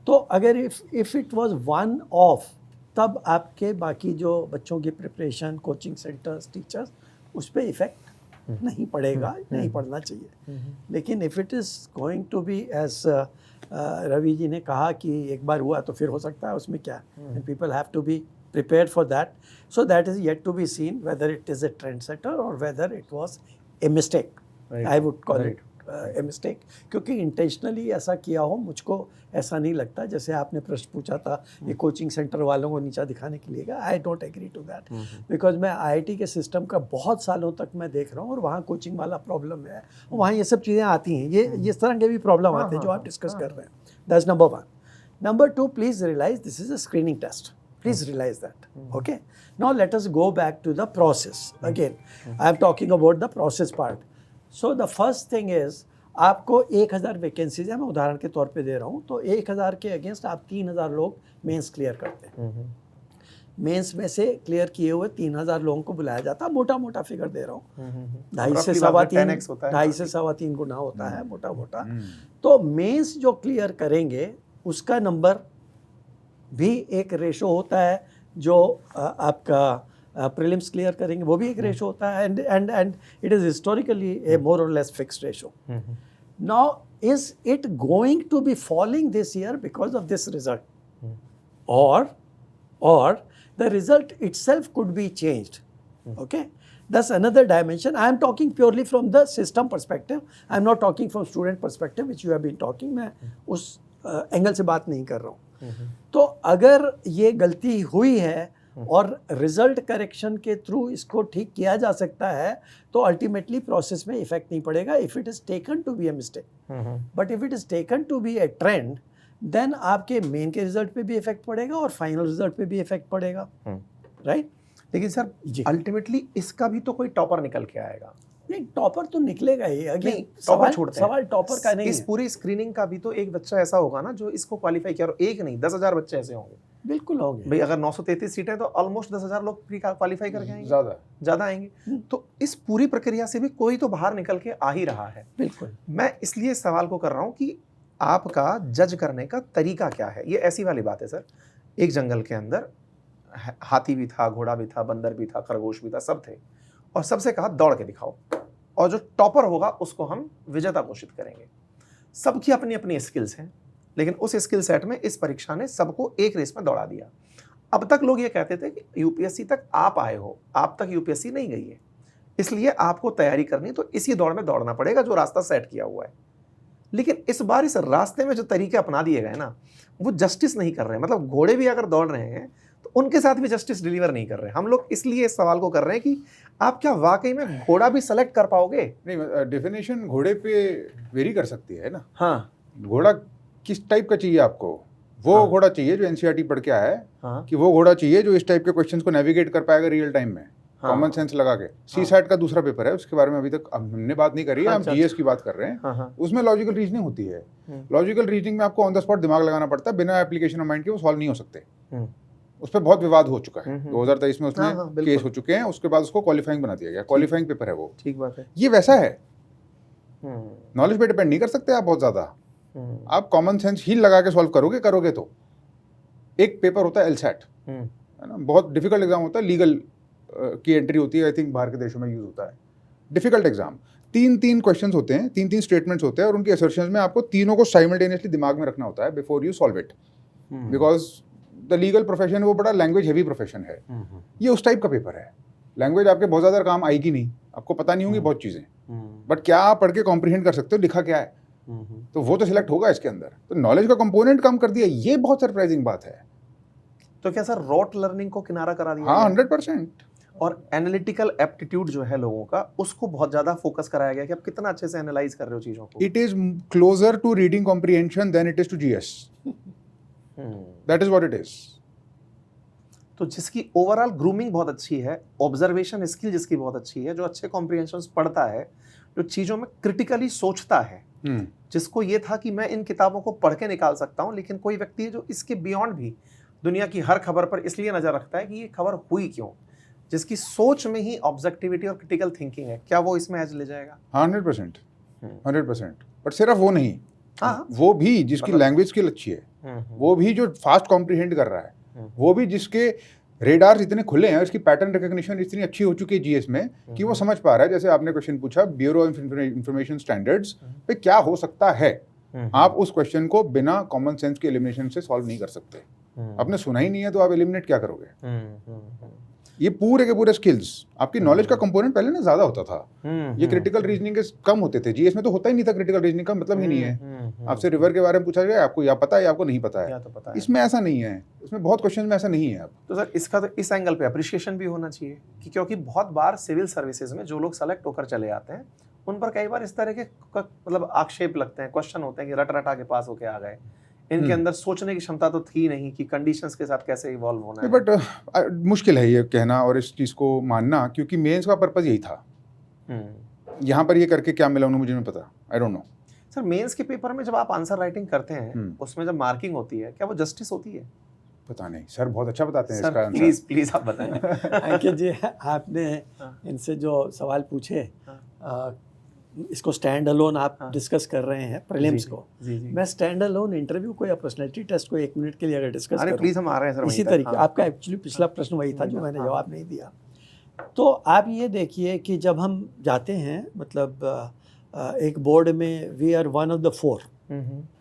तो अगर if it was one off, तब आपके बाकी जो बच्चों की प्रिपरेशन, कोचिंग सेंटर्स, टीचर्स, उस पर इफ़ेक्ट नहीं पड़ेगा, नहीं पड़ना चाहिए. लेकिन if it is going to be as Ravi ji ने कहा कि एक बार हुआ तो फिर हो सकता है, उसमें क्या, and people have to be prepared for that. So that is yet to be seen whether it is a trendsetter or whether it was a mistake. Right. I would call Right. it a mistake. क्योंकि intentionally ऐसा किया हो, मुझको ऐसा नहीं लगता. जैसे आपने प्रश्न पूछा था ये कोचिंग सेंटर वालों को नीचा दिखाने के लिए, I don't agree to that, because मैं IIT के सिस्टम का बहुत सालों तक मैं देख रहा हूँ, और वहाँ कोचिंग वाला प्रॉब्लम है, वहाँ ये सब चीज़ें आती हैं, ये इस तरह के भी प्रॉब्लम आते हैं जो आप डिस्कस कर रहे हैं. That's number 1. Number 2, please realize this is a screening test. Please realize that. Okay. Now let us go back to the process. Again, I am talking about the process part. So the first thing is, आपको 1000 vacancies है, मैं उदाहरण के तौर पे दे रहा हूँ, तो 1000 के अगेंस्ट आप 3000 लोग मेंस क्लियर करते हैं। मेंस में से क्लियर किए हुए 3000 लोगों को बुलाया जाता है, मोटा मोटा फिगर दे रहा हूँ, 2.5 से 3.5 गुना होता है मोटा मोटा। तो मेंस जो क्लियर करेंगे उसका नंबर भी एक रेशो होता है, जो आपका प्रीलिम्स क्लियर करेंगे वो भी एक रेशो होता है, and it is historically a more और less fixed ratio. Now is it going to be falling this year because of this result, or the result itself could be changed? Okay, that's another dimension. I am talking purely from the system perspective. I am not talking from student perspective, which you have been talking. मैं उस angle से बात नहीं कर रहा हूँ। तो अगर ये गलती हुई है और रिजल्ट करेक्शन के थ्रू इसको ठीक किया जा सकता है, तो अल्टीमेटली प्रोसेस में इफेक्ट नहीं पड़ेगा if it is taken to be a mistake. But if it is taken to be a trend, then आपके मेन के रिजल्ट पे भी इफेक्ट पड़ेगा और फाइनल रिजल्ट पे भी इफेक्ट पड़ेगा, राइट? लेकिन सर अल्टीमेटली इसका भी तो कोई टॉपर निकल के आएगा। नहीं, टॉपर तो निकलेगा ही। अगेन सवाल टॉपर का नहीं इस पूरी स्क्रीनिंग का भी तो एक बच्चा ऐसा होगा ना जो इसको क्वालिफाई किया, और एक नहीं 10,000 बच्चे ऐसे होंगे। बिल्कुल होंगे भाई, अगर 933 सीटें तो ऑलमोस्ट 10,000 लोग प्री क्वालिफाई करके आएंगे, ज्यादा आएंगे। तो इस पूरी प्रक्रिया से भी कोई तो बाहर निकल के आ ही रहा है। बिल्कुल। मैं इसलिए इस सवाल को कर रहा हूँ कि आपका जज करने का तरीका क्या है। ये ऐसी वाली बात है सर, एक जंगल के अंदर हाथी भी था, घोड़ा भी था, बंदर भी था, खरगोश भी था, सब थे, और सबसे कहा दौड़ के दिखाओ, और जो टॉपर होगा उसको हम विजेता घोषित करेंगे। सबकी अपनी अपनी स्किल्स हैं, लेकिन उस स्किल सेट में इस परीक्षा ने सबको एक रेस में दौड़ा दिया। अब तक लोग ये कहते थे कि यूपीएससी तक आप आए हो, आप तक यूपीएससी नहीं गई है, इसलिए आपको तैयारी करनी तो इसी दौड़ में दौड़ना पड़ेगा जो रास्ता सेट किया हुआ है। लेकिन इस बार इस रास्ते में जो तरीके अपना दिए गए ना, वो जस्टिस नहीं कर रहे हैं। मतलब घोड़े भी अगर दौड़ रहे हैं तो उनके साथ भी जस्टिस डिलीवर नहीं कर रहे हैं। हम लोग इसलिए इस सवाल को कर रहे हैं कि आप क्या वाकई में घोड़ा भी सेलेक्ट कर पाओगे? नहीं, डेफिनेशन घोड़े पे वेरी कर सकती है ना। हाँ, घोड़ा किस टाइप का चाहिए आपको? वो हाँ। घोड़ा चाहिए जो एनसीईआरटी पढ़ के आया है, हाँ। कि वो घोड़ा चाहिए जो इस टाइप के क्वेश्चंस को नेविगेट कर पाएगा रियल टाइम में, कॉमन सेंस लगा के। सीसैट का दूसरा पेपर है, उसके बारे में अभी तक हमने बात नहीं करी है, हम जीएस की बात कर रहे हैं। उसमें लॉजिकल रीजनिंग होती है। लॉजिकल रीजनिंग में आपको ऑन द स्पॉट दिमाग लगाना पड़ता है, बिना एप्लीकेशन ऑफ माइंड के वो सॉल्व नहीं हो सकते। उस पर बहुत विवाद हो चुका है, 2023 में उसमें केस हो चुके हैं, उसके बाद उसको क्वालिफाइंग बना दिया गया। क्वालिफाइंग पेपर है वो, ठीक बात है। ये वैसा है, नॉलेज पे डिपेंड नहीं कर सकते आप बहुत ज्यादा। आप कॉमन सेंस ही लगा के सॉल्व करोगे तो। एक पेपर होता है एलसैट, है ना, बहुत डिफिकल्ट एग्जाम होता है, लीगल की एंट्री होती है, आई थिंक बाहर के देशों में यूज होता है। डिफिकल्ट एग्जाम, 3 क्वेश्चंस होते हैं, 3 स्टेटमेंट्स होते हैं, और उनकी असर्शंस में आपको तीनों को साइमल्टेनियसली दिमाग में रखना होता है before you solve it, because the legal profession वो बड़ा लैंग्वेज हैवी प्रोफेशन है। ये उस टाइप का पेपर है। लैंग्वेज आपके बहुत ज़्यादा काम आएगी नहीं, आपको पता नहीं होंगी बहुत चीज़ें, बट क्या आप पढ़ के कॉम्प्रीहेंड कर सकते हो लिखा क्या है, तो वो तो सिलेक्ट होगा इसके अंदर। तो नॉलेज का कंपोनेंट कम कर दिया, ये बहुत सरप्राइजिंग बात है। तो क्या सर रॉट लर्निंग को किनारा करा दिया? हाँ, 100%। और एनालिटिकल एप्टीट्यूड जो है लोगों का, उसको बहुत ज्यादा फोकस कराया गया कि आप कितना अच्छे से एनालाइज कर रहे हो चीजों को। It is closer to reading comprehension than it is to GS. That is what it is. तो जिसकी ओवरऑल ग्रूमिंग बहुत अच्छी है, ऑब्जर्वेशन स्किल जिसकी बहुत अच्छी है, जो अच्छे कॉम्प्रिहेंशंस पढ़ता है, जो चीजों में क्रिटिकली सोचता है, जिसको ये था कि मैं इन किताबों को पढ़ के निकाल सकता हूं, लेकिन कोई व्यक्ति है जो इसके बियॉन्ड भी दुनिया की हर खबर पर इसलिए नजर रखता है कि ये खबर हुई क्यों, जिसकी सोच में ही ऑब्जेक्टिविटी और क्रिटिकल थिंकिंग है, क्या वो इसमें एज ले जाएगा? 100%। बट सिर्फ वो नहीं, वो भी जिसकी लैंग्वेज स्किल अच्छी है, वो भी जो फास्ट कॉम्प्रिहेंड कर रहा है, वो भी जिसके रेडार्स इतने खुले हैं, उसकी पैटर्न रिकॉग्निशन इतनी अच्छी हो चुकी है जीएस में कि वो समझ पा रहा है। जैसे आपने क्वेश्चन पूछा ब्यूरो ऑफ इंफॉर्मेशन स्टैंडर्ड्स पे क्या हो सकता है, आप उस क्वेश्चन को बिना कॉमन सेंस के एलिमिनेशन से सॉल्व नहीं कर सकते। आपने सुना ही नहीं है तो आप एलिमिनेट क्या करोगे? ये पूरे के पूरे स्किल्स, आपकी नॉलेज का कंपोनेंट पहले ना ज्यादा होता था, ये क्रिटिकल रीजनिंग के कम होते थे। जीएस में तो होता ही नहीं था, क्रिटिकल रीजनिंग का मतलब ही नहीं है। आपसे रिवर के बारे में पूछा जाए, आपको या पता है या आपको नहीं पता है, इसमें ऐसा नहीं है। इसमें बहुत क्वेश्चन में ऐसा नहीं है। तो सर इसका तो इस एंगल पे अप्रिशिएशन भी होना चाहिए कि क्योंकि बहुत बार सिविल सर्विसेज में जो लोग सेलेक्ट होकर चले आते हैं, उन पर कई बार इस तरह के मतलब आक्षेप लगते हैं, क्वेश्चन होते हैं कि रट रटा के पास होके आ गए, इनके अंदर सोचने की क्षमता तो थी नहीं कि कंडीशंस के साथ कैसे इवॉल्व होना है। बट मुश्किल है ये कहना और इस चीज़ को मानना, क्योंकि मेंस का पर्पस यही था। यहाँ पर ये करके क्या मिला उन्हें मुझे नहीं पता, I don't know. Sir mains के पेपर में जब आप आंसर राइटिंग करते हैं उसमें जब मार्किंग होती है क्या वो जस्टिस होती है? पता नहीं सर, बहुत अच्छा बताते हैं सर इसका आंसर। प्लीज प्लीज आप बताएं। अंकित जी, आपने इनसे जो सवाल पूछे, इसको स्टैंड अलोन आप डिस्कस कर रहे हैं प्रीलिम्स को। जी जी। मैं स्टैंड अलोन इंटरव्यू को या पर्सनैलिटी टेस्ट को 1 मिनट के लिए अगर डिस्कस अरे करूं, प्लीज हम आ रहे हैं सर इसी वहीं तक। तरीके आपका एक्चुअली पिछला प्रश्न वही था जो मैंने जवाब नहीं दिया। तो आप ये देखिए कि जब हम जाते हैं, मतलब एक बोर्ड में we are one of the 4,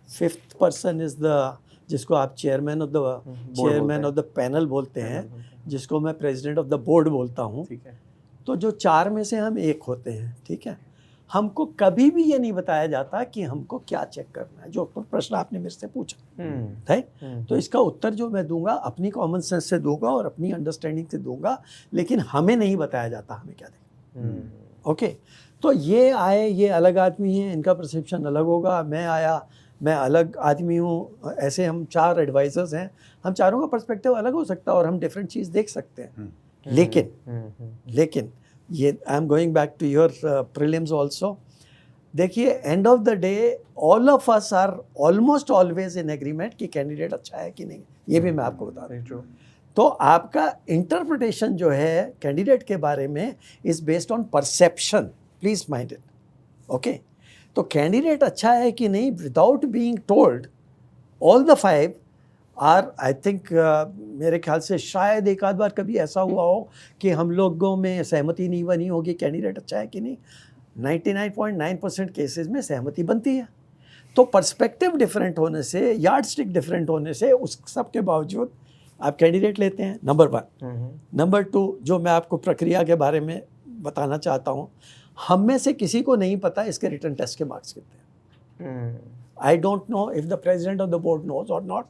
5th person is the, जिसको आप चेयरमैन ऑफ द पैनल बोलते हैं, जिसको मैं प्रेसिडेंट ऑफ द बोर्ड बोलता हूँ। ठीक है। तो जो 4 में से हम एक होते हैं, ठीक है। हमको कभी भी ये नहीं बताया जाता कि हमको क्या चेक करना है, जो प्रश्न आपने मेरे से पूछा, राइट। तो इसका उत्तर जो मैं दूंगा अपनी कॉमन सेंस से दूंगा और अपनी अंडरस्टैंडिंग से दूंगा, लेकिन हमें नहीं बताया जाता हमें क्या देखें। ओके, तो ये आए, ये अलग आदमी हैं, इनका परसेप्शन अलग होगा, मैं आया, मैं अलग आदमी हूँ, ऐसे हम 4 एडवाइजर्स हैं, हम चारों का पर्सपेक्टिव अलग हो सकता है और हम डिफरेंट चीज़ देख सकते हैं। लेकिन ये I am going back to your prelims also. देखिए, end of the day all of us are almost always in agreement कि कैंडिडेट अच्छा है कि नहीं, ये भी मैं आपको बता रहा हूँ। तो आपका इंटरप्रिटेशन जो है कैंडिडेट के बारे में is based on perception, please mind it. Okay, तो कैंडिडेट अच्छा है कि नहीं without being told, all the 5 are, I think, मेरे ख्याल से शायद एक आध बार कभी ऐसा हुआ हो कि हम लोगों में सहमति नहीं बनी होगी कैंडिडेट अच्छा है कि नहीं। 99.9% केसेस में सहमति बनती है। तो पर्सपेक्टिव डिफरेंट होने से, यार्ड स्टिक डिफरेंट होने से, उस सब के बावजूद आप कैंडिडेट लेते हैं, नंबर 1। नंबर 2, जो मैं आपको प्रक्रिया के बारे में बताना चाहता हूँ, हम में से किसी को नहीं पता इसके रिटन टेस्ट के मार्क्स कितने हैं। I don't know if the president of the board knows और नॉट।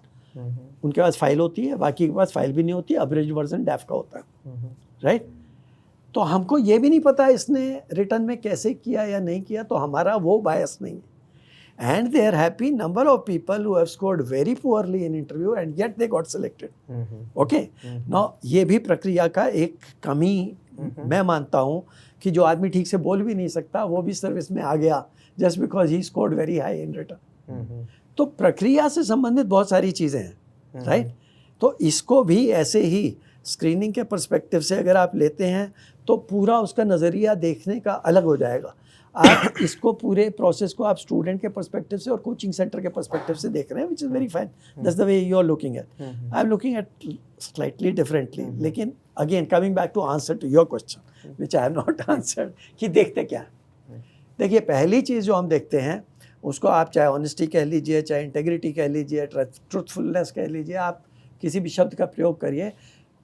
उनके पास फाइल होती है, बाकी के पास फाइल भी नहीं होती, अब्रिज्ड वर्जन डैफ का होता है, राइट। तो हमको ये भी नहीं पता इसने रिटर्न में कैसे किया या नहीं किया, तो हमारा वो बायस नहीं है। And they are happy number of people who have scored very poorly in interview and yet they got selected. Okay, now ये भी प्रक्रिया का एक कमी मैं मानता हूँ कि जो आदमी ठीक से बोल भी नहीं सकता वो भी सर्विस में आ गया just because he scored very high in return. तो प्रक्रिया से संबंधित बहुत सारी चीज़ें हैं, राइट। तो इसको भी ऐसे ही स्क्रीनिंग के पर्सपेक्टिव से अगर आप लेते हैं तो पूरा उसका नज़रिया देखने का अलग हो जाएगा। आप इसको पूरे प्रोसेस को आप स्टूडेंट के पर्सपेक्टिव से और कोचिंग सेंटर के पर्सपेक्टिव से देख रहे हैं, which is very fine, that's the way you are looking at. I am looking at slightly differently. लेकिन again coming back to answer to your question which I have not answered, कि देखते क्या है। देखिए, पहली चीज़ जो हम देखते हैं उसको आप चाहे ऑनेस्टी कह लीजिए, चाहे इंटेग्रिटी कह लीजिए, ट्रूथफुलनेस कह लीजिए, आप किसी भी शब्द का प्रयोग करिए,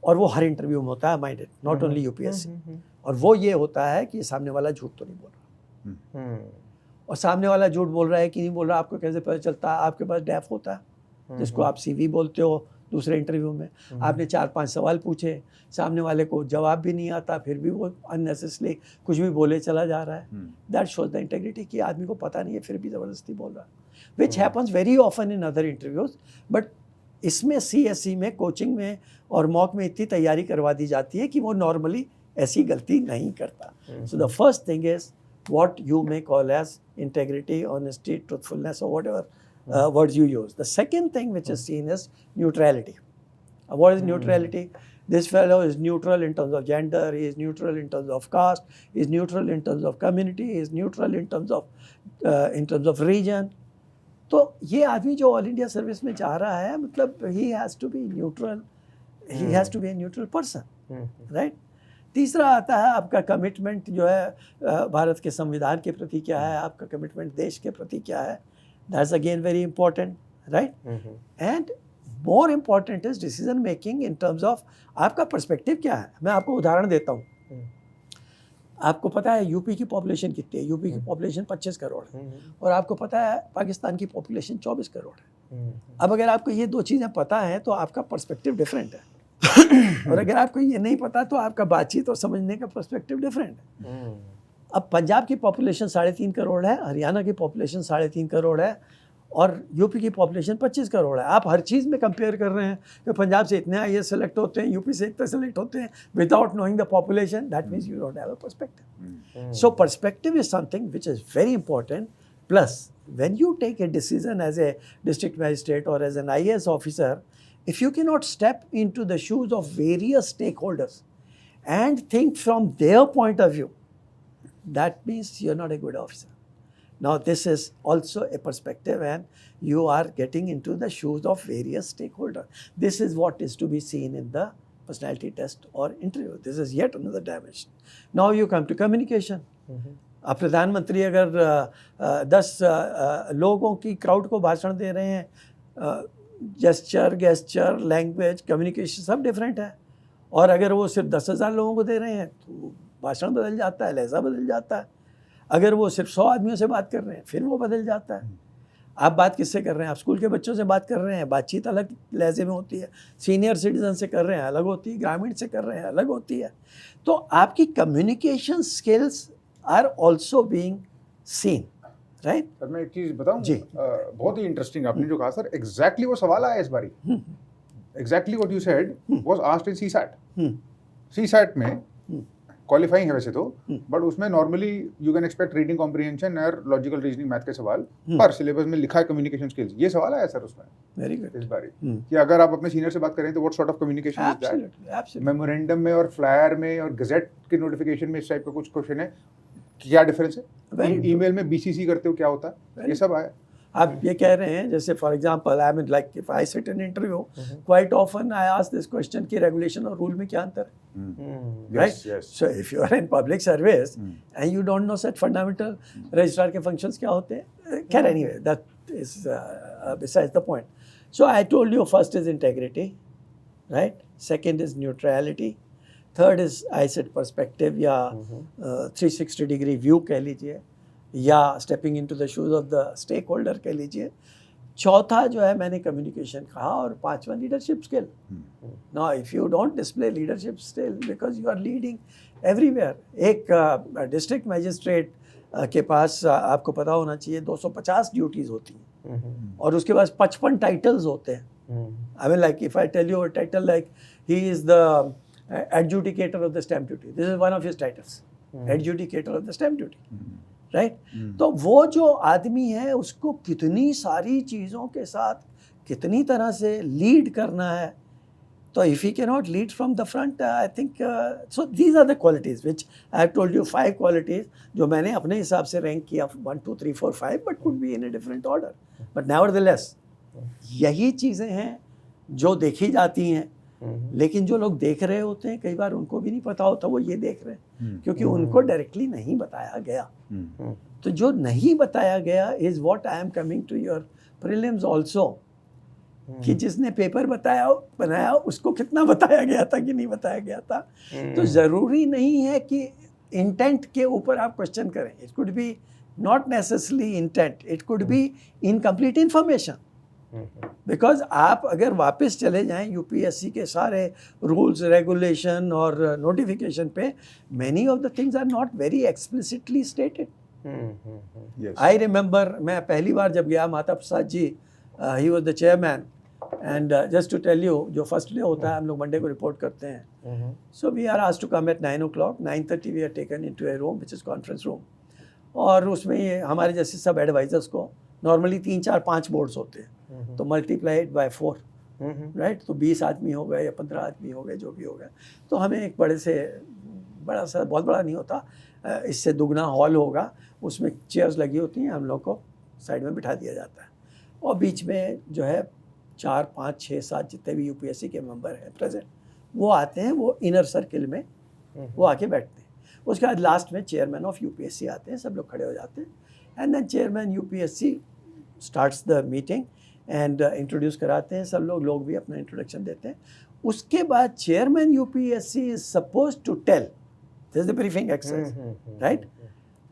और वो हर इंटरव्यू में होता है, mind it, not only UPSC. और वो ये होता है कि सामने वाला झूठ तो नहीं बोल रहा, और सामने वाला झूठ बोल रहा है कि नहीं बोल रहा आपको कैसे पता चलता है? आपके पास डैफ होता है जिसको आप सीवी बोलते हो। दूसरे इंटरव्यू में आपने 4-5 सवाल पूछे, सामने वाले को जवाब भी नहीं आता, फिर भी वो अननेसेसरी कुछ भी बोले चला जा रहा है। दैट शोज द इंटेग्रिटी कि आदमी को पता नहीं है फिर भी ज़बरदस्ती बोल रहा है, which happens very often in other interviews. But इसमें CSE में, कोचिंग में और मॉक में इतनी तैयारी करवा दी जाती है कि वो नॉर्मली ऐसी गलती नहीं करता। So the first thing is what you may call as integrity, honesty, truthfulness, or whatever words you use. The second thing which is seen is neutrality. What is neutrality? This fellow is neutral in terms of gender, he is neutral in terms of caste, he is neutral in terms of community, he is neutral in terms of region. तो ये आदमी जो all India service में जा रहा है, मतलब he has to be neutral, he has to be a neutral person, right? तीसरा आता है आपका कमिटमेंट जो है भारत के संविधान के प्रति क्या है, आपका कमिटमेंट देश के प्रति क्या है, that's again very important, right. And more important is decision making in terms of आपका पर्सपेक्टिव क्या है। मैं आपको उदाहरण देता हूँ। आपको पता है यूपी की पॉपुलेशन कितनी है? यूपी की पॉपुलेशन 25 करोड़ है, और आपको पता है पाकिस्तान की पॉपुलेशन 24 करोड़ है। अब अगर आपको ये 2 चीज़ें पता है तो आपका पर्सपेक्टिव डिफरेंट है, और अगर आपको ये नहीं पता तो आपका बातचीत और समझने का पर्सपेक्टिव डिफरेंट है। अब पंजाब की पॉपुलेशन 3.5 करोड़ है, हरियाणा की पॉपुलेशन 3.5 करोड़ है, और यूपी की पॉपुलेशन 25 करोड़ है। आप हर चीज़ में कंपेयर कर रहे हैं कि पंजाब से इतने IAS सेलेक्ट होते हैं, यूपी से इतने सेलेक्ट होते हैं, without knowing the population, that means you don't have a perspective. So perspective is something which is very important Plus, when you take a decision as a district magistrate or as an IAS officer, if you cannot step into the shoes of various stakeholders and think from their point of view, that means you're not a good officer. Now, this is also a perspective, and you are getting into the shoes of various stakeholders. This is what is to be seen in the personality test or interview. This is yet another dimension. Now you come to communication. अब प्रधानमंत्री अगर 10 लोगों की crowd को भाषण दे रहे हैं, gesture, gesture, language, communication सब डिफरेंट है, और अगर वो सिर्फ 10,000 लोगों को दे रहे हैं तो भाषण बदल जाता है, लहजा बदल जाता है. अगर वो सिर्फ 100 आदमियों से बात कर रहे हैं फिर वो बदल जाता है. आप बात किससे कर रहे हैं? आप स्कूल के बच्चों से बात कर रहे हैं, बातचीत अलग लहजे में होती है. सीनियर सिटीजन से कर रहे हैं अलग होती है, ग्रामीण से कर रहे हैं अलग होती है. तो आपकी communication skills are also being seen, right? Sir मैं एक चीज़ बताऊं जी. बहुत ही इंटरेस्टिंग आपने जो कहा सर, एग्जैक्टली वो सवाल आया इस बारी. Exactly what you said was asked in CSAT. CSAT में क्वालिफाइंग है वैसे तो, बट उसमें normally you can expect reading comprehension और लॉजिकल रीजनिंग मैथ के सवाल, पर सिलेबस में लिखा है कम्युनिकेशन स्किल्स. ये सवाल आया सर उसमें वेरी गुड. इस बारी कि अगर आप अपने सीनियर से बात करें तो what sort of communication is that. Absolutely. Memorandum में और फ्लायर में और गजेट के नोटिफिकेशन में इस टाइप का कुछ क्वेश्चन है, क्या डिफरेंस है? ईमेल में बीसीसी करते हो क्या होता है, ये सब आया. आप ये कह रहे हैं जैसे for example I mean like if I sit in interview, quite often I ask this question कि रेगुलेशन और रूल में क्या अंतर है, Yes, yes. So if you are in public service and you don't know set fundamental registrar के functions क्या होते हैं, खैर anyway that is besides the point. So I told you first is integrity, right? Second is neutrality, third is I set perspective या 360 degree view कह लीजिए, या stepping into the shoes of the stakeholder कह लीजिए. चौथा जो है मैंने कम्युनिकेशन कहा, और पांचवा leadership skill. Now if you don't display leadership skill because you are leading everywhere. एक डिस्ट्रिक्ट मैजिस्ट्रेट के पास आपको पता होना चाहिए 250 ड्यूटीज होती हैं, और उसके पास 55 टाइटल्स होते हैं. I mean like if I tell you a title like he is the adjudicator of the stamp duty, this is one of his titles, adjudicator of the stamp duty, right? तो वो जो आदमी है उसको कितनी सारी चीज़ों के साथ कितनी तरह से लीड करना है. तो if he cannot lead from the front, I think so these are the qualities which I have told you 5 qualities जो मैंने अपने हिसाब से रैंक किया 1 2 3 4 5, but could be in a different order, but nevertheless यही चीज़ें हैं जो देखी जाती हैं. लेकिन जो लोग देख रहे होते हैं कई बार उनको भी नहीं पता होता वो ये देख रहे हैं, क्योंकि उनको डायरेक्टली नहीं बताया गया. तो जो नहीं बताया गया is what I am coming to your prelims also, कि जिसने पेपर बनाया उसको कितना बताया गया था कि नहीं बताया गया था. तो ज़रूरी नहीं है कि इंटेंट के ऊपर आप क्वेश्चन करें. It could be not necessarily intent, it could be incomplete information. Because आप अगर वापस चले जाएं यूपीएससी के सारे रूल्स रेगुलेशन और नोटिफिकेशन पे, many of the things are not very explicitly stated. I remember मैं पहली बार जब गया, Mata Prasad ji he was the chairman, and just to tell you जो फर्स्ट डे होता है हम लोग मंडे को रिपोर्ट करते हैं. So we are asked to come at 9 o'clock, 9:30 we are taken into a room which is conference room, और उसमें ये हमारे जैसे सब एडवाइजर्स को नॉर्मली 3 4 5 बोर्ड्स होते हैं, तो मल्टीप्लाइड बाय 4, राइट? तो 20 आदमी हो गए या 15 आदमी हो गए, जो भी हो गए. तो हमें एक बड़ा सा बहुत बड़ा नहीं होता, इससे दुगना हॉल होगा, उसमें चेयर्स लगी होती हैं, हम लोग को साइड में बिठा दिया जाता है, और बीच में जो है 4 5 6 7 जितने भी यूपीएससी के मेंबर हैं प्रेजेंट, वो आते हैं, वो इनर सर्किल में वो आके बैठते हैं. उसके बाद लास्ट में चेयरमैन ऑफ यूपीएससी आते हैं, सब लोग खड़े हो जाते हैं, and then chairman UPSC starts the meeting and introduce कराते हैं, सब लोग भी अपना इंट्रोडक्शन देते हैं. उसके बाद chairman UPSC is suppose to tell, this is the briefing exercise, right?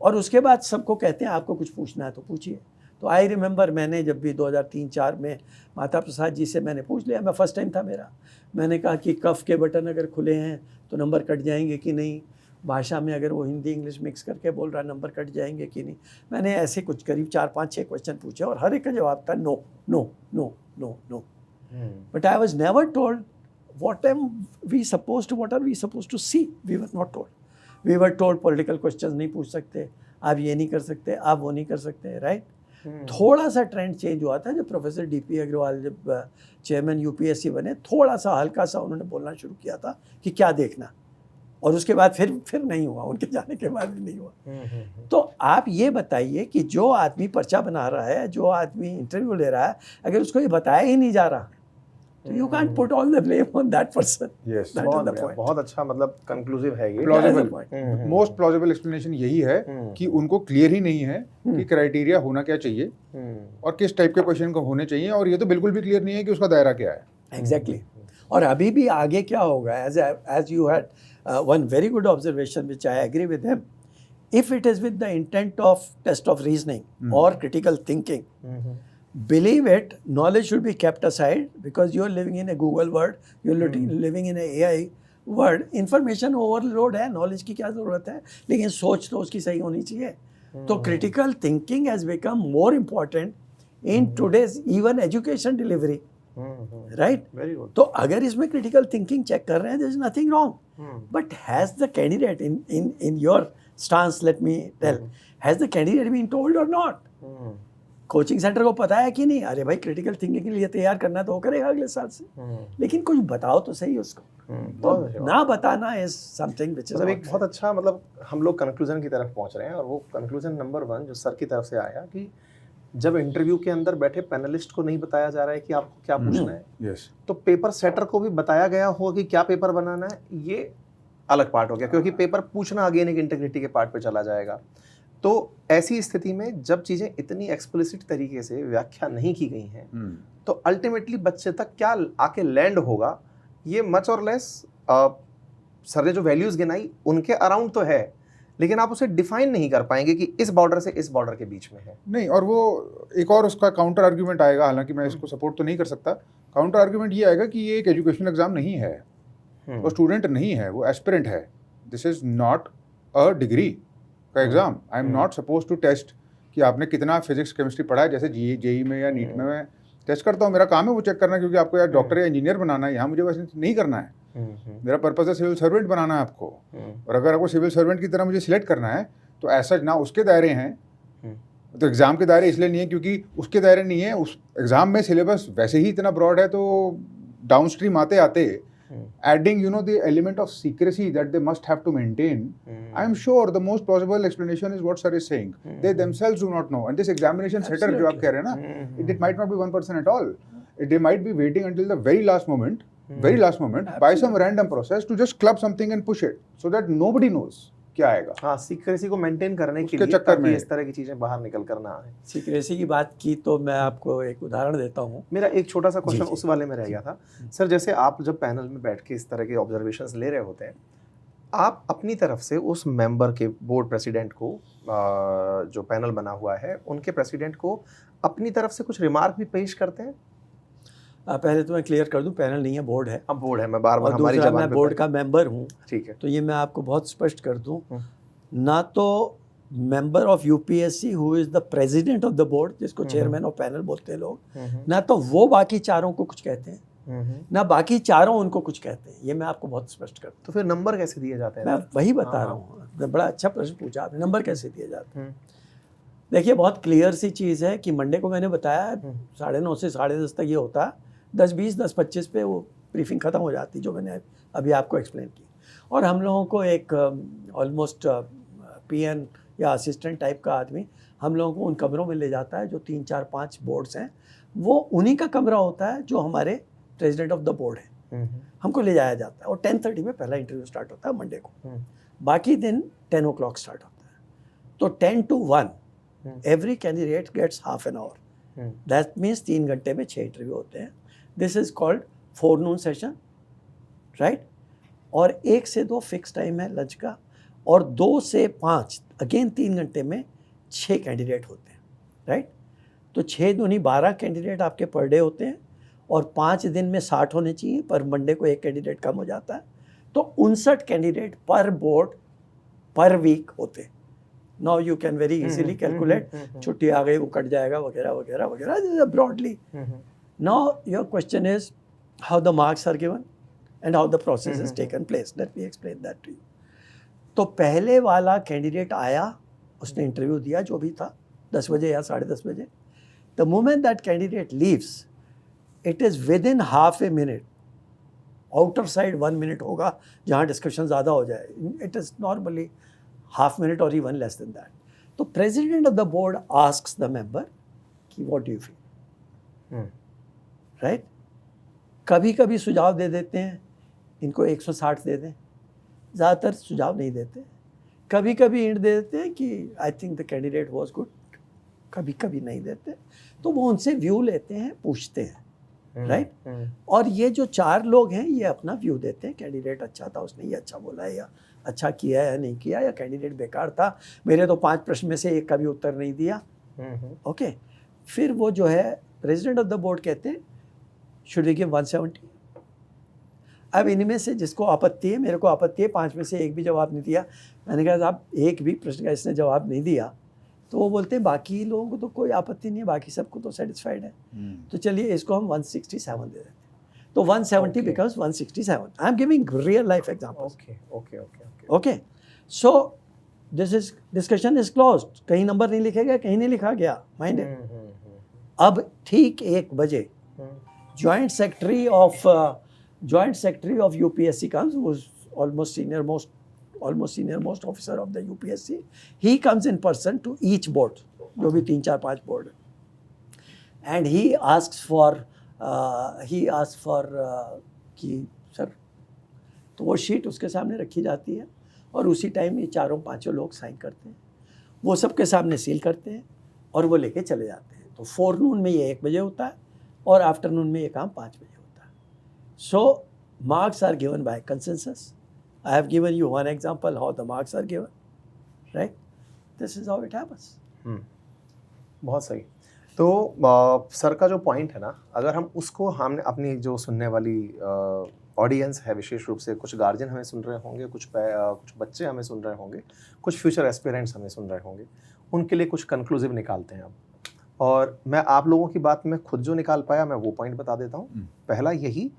और उसके बाद सबको कहते हैं आपको कुछ पूछना है तो पूछिए. तो आई रिमेंबर मैंने जब भी 2003-4 में माता प्रसाद जी से मैंने पूछ लिया, मैं फर्स्ट टाइम था मेरा, मैंने कहा कि कफ के बटन अगर खुले हैं तो नंबर कट जाएंगे कि नहीं, भाषा में अगर वो हिंदी इंग्लिश मिक्स करके बोल रहा है नंबर कट जाएंगे कि नहीं. मैंने ऐसे कुछ करीब 4 5 6 क्वेश्चन पूछे, और हर एक का जवाब था no no no no no. But I was never told what are we supposed to see. We were not told. We were told political questions नहीं पूछ सकते, आप ये नहीं कर सकते, आप वो नहीं कर सकते, राइट। थोड़ा सा ट्रेंड चेंज हुआ था जब प्रोफेसर डीपी अग्रवाल जब चेयरमैन यूपीएससी बने, थोड़ा सा हल्का सा उन्होंने बोलना शुरू किया था कि क्या देखना, और उसके बाद फिर नहीं हुआ, उनके जाने के बाद भी नहीं हुआ। तो आप ये बताइए कि जो आदमी पर्चा बना रहा है, जो आदमी इंटरव्यू ले रहा है, अगर उसको ये बताया ही नहीं जा रहा, तो you can't put all the blame on that person. Yes. बहुत अच्छा, मतलब कंक्लूसिव है ये। प्लॉजिबल, मोस्ट प्लॉजिबल एक्सप्लेनेशन यही है कि उनको क्लियर ही नहीं है कि क्राइटेरिया होना क्या चाहिए और किस टाइप के क्वेश्चन को होने चाहिए, और ये तो बिल्कुल भी क्लियर नहीं है कि उसका दायरा क्या है। एग्जैक्टली। और अभी भी आगे क्या होगा, as you had one very good observation which I agree with him, if it is with the intent of test of reasoning or critical thinking, believe it, knowledge should be kept aside because you are living in a Google world, you are living in a AI world. Information overload है, knowledge की क्या ज़रूरत है, लेकिन सोच तो उसकी सही होनी चाहिए। तो critical thinking has become more important in today's even education delivery, right? Very good. तो अगर इसमें critical thinking check कर रहे हैं, there is nothing wrong. But has the candidate in your stance, let me tell, has the candidate been told or not? Coaching centre को पता है कि नहीं, अरे भाई क्रिटिकल थिंकिंग के लिए तैयार करना तो वो करेगा अगले साल से, लेकिन कुछ बताओ तो सही उसको। तो ना बताना इज समथिंग व्हिच इज एक बहुत अच्छा, मतलब हम लोग कंक्लूजन की तरफ पहुंच रहे हैं, और वो कंक्लूजन नंबर 1 जो सर की तरफ से आया कि जब इंटरव्यू के अंदर बैठे पैनलिस्ट को नहीं बताया जा रहा है कि आपको क्या पूछना है, Yes. तो पेपर सेटर को भी बताया गया हो कि क्या पेपर बनाना है, ये अलग पार्ट हो गया, क्योंकि पेपर पूछना अगेन एक इंटीग्रिटी के पार्ट पे चला जाएगा। तो ऐसी स्थिति में जब चीज़ें इतनी एक्सप्लिसिट तरीके से व्याख्या नहीं की गई हैं, तो अल्टीमेटली बच्चे तक क्या आके लैंड होगा, ये मच और लेस सर ने जो वैल्यूज़ गिनाई उनके अराउंड तो है, लेकिन आप उसे डिफाइन नहीं कर पाएंगे कि इस बॉर्डर से इस बॉर्डर के बीच में है। नहीं, और वो एक और उसका काउंटर आर्ग्यूमेंट आएगा, हालांकि मैं इसको सपोर्ट तो नहीं कर सकता। काउंटर आर्ग्यूमेंट ये आएगा कि ये एक एजुकेशनल एग्जाम नहीं है, वो स्टूडेंट नहीं है, वो एस्पिरेंट है। This is not a degree का exam. I am not suppose to test कि आपने कितना फिजिक्स केमिस्ट्री पढ़ा है, जैसे जेई में या नीट में मैं टेस्ट करता हूँ। मेरा काम है वो चेक करना, क्योंकि आपको यार डॉक्टर या इंजीनियर बनाना है, यहाँ मुझे वैसे नहीं करना है। मेरा पर्पस है सिविल सर्वेंट बनाना है आपको, और अगर आपको सिविल सर्वेंट की तरह मुझे सिलेक्ट करना है तो ऐसा ना उसके दायरे हैं, तो एग्ज़ाम के दायरे इसलिए नहीं है क्योंकि उसके दायरे नहीं है। उस एग्ज़ाम में सिलेबस वैसे ही इतना ब्रॉड है, तो डाउन स्ट्रीम आते आते adding the element of secrecy that they must have to maintain, I am sure the most plausible explanation is what sir is saying. They themselves do not know, and this examination setter जो आप कह रहे हैं ना, it might not be one person at all. They might be waiting until the very last moment by some random process to just club something and push it so that nobody knows क्या आएगा। हाँ, secrecy को maintain करने के लिए, चक्कर में इस तरह की चीजें बाहर निकल कर ना आए। सीक्रेसी की बात की तो मैं आपको एक उदाहरण देता हूँ। मेरा एक छोटा सा क्वेश्चन उस वाले में रह गया था सर, जैसे आप जब पैनल में बैठ के इस तरह के ऑब्जर्वेशंस ले रहे होते हैं, आप अपनी तरफ से उस मेंबर के बोर्ड प्रेसिडेंट को, जो पैनल बना हुआ है उनके प्रेसिडेंट को अपनी तरफ से कुछ रिमार्क भी पेश करते हैं? पहले तो मैं क्लियर कर दूं, पैनल नहीं है, बोर्ड है। अब बोर्ड है, मैं बार बार हमारी जबान मैं बोर्ड का मेंबर हूं। ठीक है, तो ये मैं आपको बहुत स्पष्ट कर दूं, ना तो member of UPSC who is the president of the board, जिसको चेयरमैन ऑफ पैनल बोलते हैं लोग, ना तो वो बाकी चारों को कुछ कहते हैं, ना बाकी चारों उनको कुछ कहते हैं। ये मैं आपको बहुत स्पष्ट कर दूं। तो फिर नंबर कैसे दिए जाते हैं? मैं वही बता रहा हूँ, बड़ा अच्छा प्रश्न पूछा आपने, नंबर कैसे दिए जाते हैं। देखिए, बहुत क्लियर सी चीज़ है कि मंडे को मैंने बताया 9:30 से 10:30 तक ये होता है, 10:20 10:25 पे वो ब्रीफिंग ख़त्म हो जाती, जो मैंने अभी आपको एक्सप्लेन की। और हम लोगों को एक ऑलमोस्ट पीएन या असिस्टेंट टाइप का आदमी हम लोगों को उन कमरों में ले जाता है जो 3 4 5 बोर्ड्स हैं, वो उन्हीं का कमरा होता है जो हमारे प्रेसिडेंट ऑफ द बोर्ड है। हमको ले जाया जाता है और 10:30 में पहला इंटरव्यू स्टार्ट होता है मंडे को। बाकी दिन 10 o'clock स्टार्ट होता है। तो 10 to 1 every candidate gets half an hour. That means 3 घंटे में 6 इंटरव्यू होते हैं। This is called forenoon session, right. और 1 से 2 फिक्स टाइम है लंच का, और 2 से 5 अगेन 3 घंटे में 6 कैंडिडेट होते हैं, राइट। तो 6 दूनी 12 कैंडिडेट आपके पर डे होते हैं, और 5 दिन में 60 होने चाहिए, पर मंडे को 1 कैंडिडेट कम हो जाता है। तो 59 कैंडिडेट पर बोर्ड पर वीक होते हैं। Now you can very easily calculate, छुट्टी आ गई वो कट जाएगा वगैरह वगैरह वगैरह, broadly. Now your question is how the marks are given and how the process is taken place. Let me explain that to you. तो पहले वाला कैंडिडेट आया, उसने इंटरव्यू दिया जो भी था 10 बजे या 10:30 बजे. The moment that candidate leaves, it is within half a minute, outer side 1 minute होगा जहाँ डिस्कशन ज़्यादा हो जाए. It is normally half minute और इवन लेस देन दैट. तो president of the board asks the member कि what do you feel, right. कभी कभी सुझाव दे देते हैं, इनको 160 दे दें, ज़्यादातर सुझाव नहीं देते. कभी कभी हिंट दे देते हैं कि I think the candidate was good, कभी कभी नहीं देते. तो वो उनसे व्यू लेते हैं, पूछते हैं, राइट. और ये जो 4 लोग हैं ये अपना व्यू देते हैं, कैंडिडेट अच्छा था, उसने ये अच्छा बोला है, या अच्छा किया या नहीं किया, या कैंडिडेट बेकार था, मेरे तो 5 प्रश्न में से एक का भी उत्तर नहीं दिया. ओके. फिर वो जो है प्रेसिडेंट ऑफ द बोर्ड कहते हैं शुड वी गिव 170. अब इनमें से जिसको आपत्ति है, मेरे को आपत्ति है, 5 में से एक भी जवाब नहीं दिया. मैंने कहा साहब एक भी प्रश्न का इसने जवाब नहीं दिया. तो वो बोलते हैं बाकी लोगों को तो कोई आपत्ति नहीं है, बाकी सबको तो सेटिस्फाइड है. तो चलिए इसको हम 167 दे देते हैं. तो 170 becomes 167. I am giving real life examples. Okay. So this is discussion is closed. कहीं नंबर नहीं लिखे गए, कहीं नहीं लिखा गया, माइंड इट. अब ठीक 1 बजे joint secretary of UPSC comes, who's almost senior most officer of the UPSC. He comes in person to each board, जो भी 3, 4, 5 board, and he asks for कि सर, तो वो शीट उसके सामने रखी जाती है और उसी टाइम ये 4-5 लोग साइन करते हैं. वो सबके सामने सील करते हैं और वो लेके चले जाते हैं. तो फोरनून में ये 1 बजे होता है और आफ्टरनून में ये काम 5 बजे होता है. सो marks are given by consensus. I have given you one example how the marks are given, right? This is how it happens. बहुत सही. तो सर का जो पॉइंट है ना, अगर हम उसको, हमने अपनी जो सुनने वाली ऑडियंस है, विशेष रूप से कुछ गार्जियन हमें सुन रहे होंगे, कुछ बच्चे हमें सुन रहे होंगे, कुछ फ्यूचर एस्पिरेंट्स हमें सुन रहे होंगे, उनके लिए कुछ कंक्लूसिव निकालते हैं अब. और मैं आप लोगों की बात में खुद जो निकाल पाया, मैं वो पॉइंट बता देता हूँ. पहला यही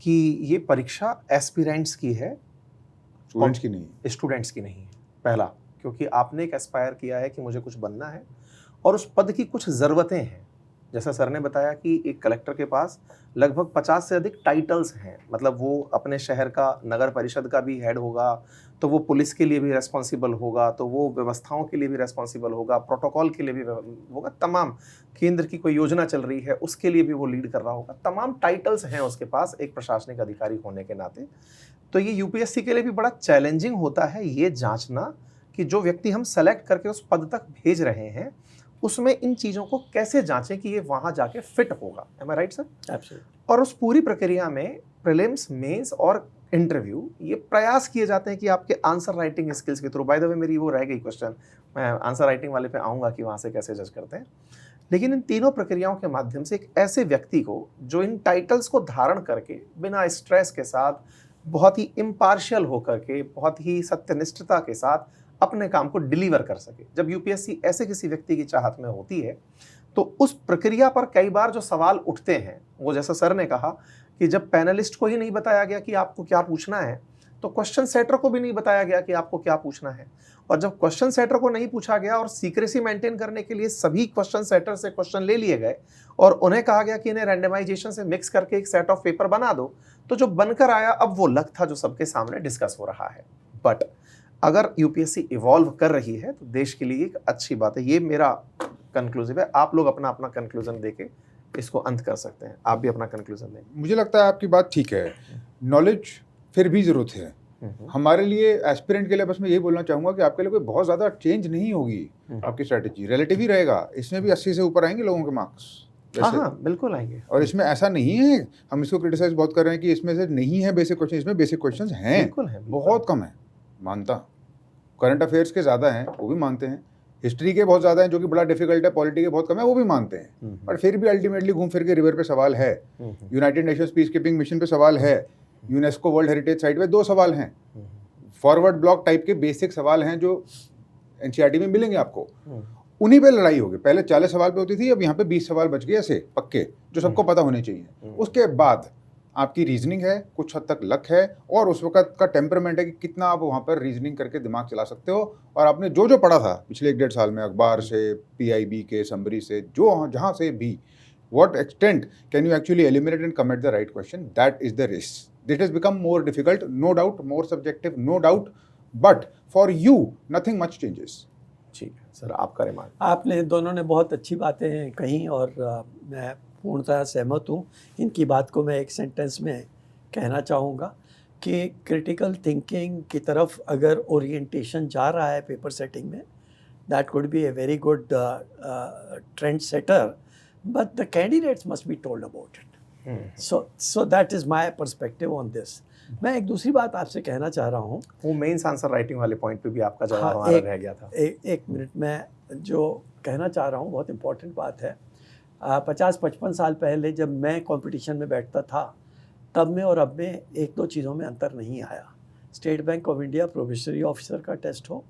कि ये परीक्षा एस्पिरेंट्स की है, स्टूडेंट्स की नहीं है. पहला, क्योंकि आपने एक एस्पायर किया है कि मुझे कुछ बनना है और उस पद की कुछ ज़रूरतें हैं. जैसा सर ने बताया कि एक कलेक्टर के पास लगभग 50 से अधिक टाइटल्स हैं. मतलब वो अपने शहर का नगर परिषद का भी हेड होगा, तो वो पुलिस के लिए भी रेस्पॉन्सिबल होगा, तो वो व्यवस्थाओं के लिए भी रेस्पॉन्सिबल होगा, प्रोटोकॉल के लिए भी होगा, तमाम केंद्र की कोई योजना चल रही है उसके लिए भी वो लीड कर रहा होगा. तमाम टाइटल्स हैं उसके पास एक प्रशासनिक अधिकारी होने के नाते. तो ये यूपीएससी के लिए भी बड़ा चैलेंजिंग होता है ये जांचना कि जो व्यक्ति हम सेलेक्ट करके उस पद तक भेज रहे हैं उसमें इन चीज़ों को कैसे जांचें कि ये वहाँ जाके फिट होगा. एम आई राइट सर? Absolutely. और उस पूरी प्रक्रिया में प्रीलिम्स, मेंस और इंटरव्यू, ये प्रयास किए जाते हैं कि आपके आंसर राइटिंग स्किल्स के थ्रू. बाय द वे मेरी वो रह गई क्वेश्चन, मैं आंसर राइटिंग वाले पे आऊँगा कि वहाँ से कैसे जज करते हैं. लेकिन इन तीनों प्रक्रियाओं के माध्यम से एक ऐसे व्यक्ति को जो इन टाइटल्स को धारण करके बिना स्ट्रेस के साथ, बहुत ही इम्पार्शियल होकर के, बहुत ही सत्यनिष्ठता के साथ अपने काम को डिलीवर कर सके. जब यूपीएससी ऐसे किसी व्यक्ति की चाहत में होती है तो उस प्रक्रिया पर कई बार जो सवाल उठते हैं, वो जैसा सर ने कहा कि जब पैनलिस्ट को ही नहीं बताया गया कि आपको क्या पूछना है, तो क्वेश्चन सेटर को भी नहीं बताया गया कि आपको क्या पूछना है. और जब क्वेश्चन सेटर को नहीं पूछा गया और सीक्रेसी मेंटेन करने के लिए सभी क्वेश्चन सेटर से क्वेश्चन ले लिए गए और उन्हें कहा गया कि इन्हें रैंडमाइजेशन से मिक्स करके एक सेट ऑफ पेपर बना दो, तो जो बनकर आया अब वो लक था जो सबके सामने डिस्कस हो रहा है. बट अगर यूपीएससी इवॉल्व कर रही है तो देश के लिए एक अच्छी बात है. ये मेरा कंक्लूसिव है. आप लोग अपना अपना कंक्लूजन देके इसको अंत कर सकते हैं. आप भी अपना कंक्लूजन दें. मुझे लगता है आपकी बात ठीक है. नॉलेज फिर भी ज़रूरत है हमारे लिए, एस्पिरेंट के लिए. बस मैं यही बोलना चाहूँगा कि आपके लिए कोई बहुत ज़्यादा चेंज नहीं होगी. आपकी स्ट्रैटेजी रिलेटिव ही रहेगा. इसमें भी 80 से ऊपर आएंगे लोगों के मार्क्स. हाँ, बिल्कुल आएंगे. और इसमें ऐसा नहीं है, हम इसको क्रिटिसाइज बहुत कर रहे हैं कि इसमें से नहीं है बेसिक क्वेश्चन. इसमें बेसिक क्वेश्चन हैं, बिल्कुल है, बहुत कम है, मानता. करंट अफेयर्स के ज़्यादा हैं, वो भी मानते हैं. हिस्ट्री के बहुत ज़्यादा हैं जो कि बड़ा डिफिकल्ट है. पॉलिटी के बहुत कम है, वो भी मानते हैं. पर फिर भी अल्टीमेटली घूम फिर के रिवर पे सवाल है, United Nations peace keeping mission पे सवाल है, यूनेस्को वर्ल्ड हेरिटेज साइट पे 2 सवाल हैं. फॉरवर्ड ब्लॉक टाइप के बेसिक सवाल हैं जो एनसीईआरटी में मिलेंगे आपको. उन्हीं पे लड़ाई होगी. पहले 40 सवाल पे होती थी, अब यहाँ पे 20 सवाल बच गए ऐसे पक्के जो सबको पता होने चाहिए. उसके बाद आपकी रीजनिंग है, कुछ हद तक लक है, और उस वक्त का टेम्परामेंट है कि कितना आप वहाँ पर रीजनिंग करके दिमाग चला सकते हो। और आपने जो जो पढ़ा था पिछले 1-1.5 साल में, अखबार से, PIB के समरी से, जो जहाँ से भी, what extent can you actually eliminate and commit the right question? That is the race. It has become more difficult, no doubt, more subjective, no doubt, but for you, nothing much changes. ठीक है sir, आपका remark. आपने दोनों ने बहुत अच्छी बातें कही और मैं पूर्णतः सहमत हूँ। इनकी बात को मैं एक सेंटेंस में कहना चाहूँगा कि क्रिटिकल थिंकिंग की तरफ अगर ओरिएंटेशन जा रहा है पेपर सेटिंग में, that could be a very good trend setter, but the candidates must be told about it. So that is my perspective on this. मैं एक दूसरी बात आपसे कहना चाह रहा हूँ। वो मेंस आंसर राइटिंग वाले पॉइंट पे भी आपका जवाब हाँ, हमारा रह गया था। एक मिनट, मैं जो कहना चाह रहा हूँ बहुत इम्पोर्टेंट बात है। 50-55 साल पहले जब मैं कंपटीशन में बैठता था, तब में और अब में एक दो चीज़ों में अंतर नहीं आया। State bank of India probationary officer का टेस्ट हो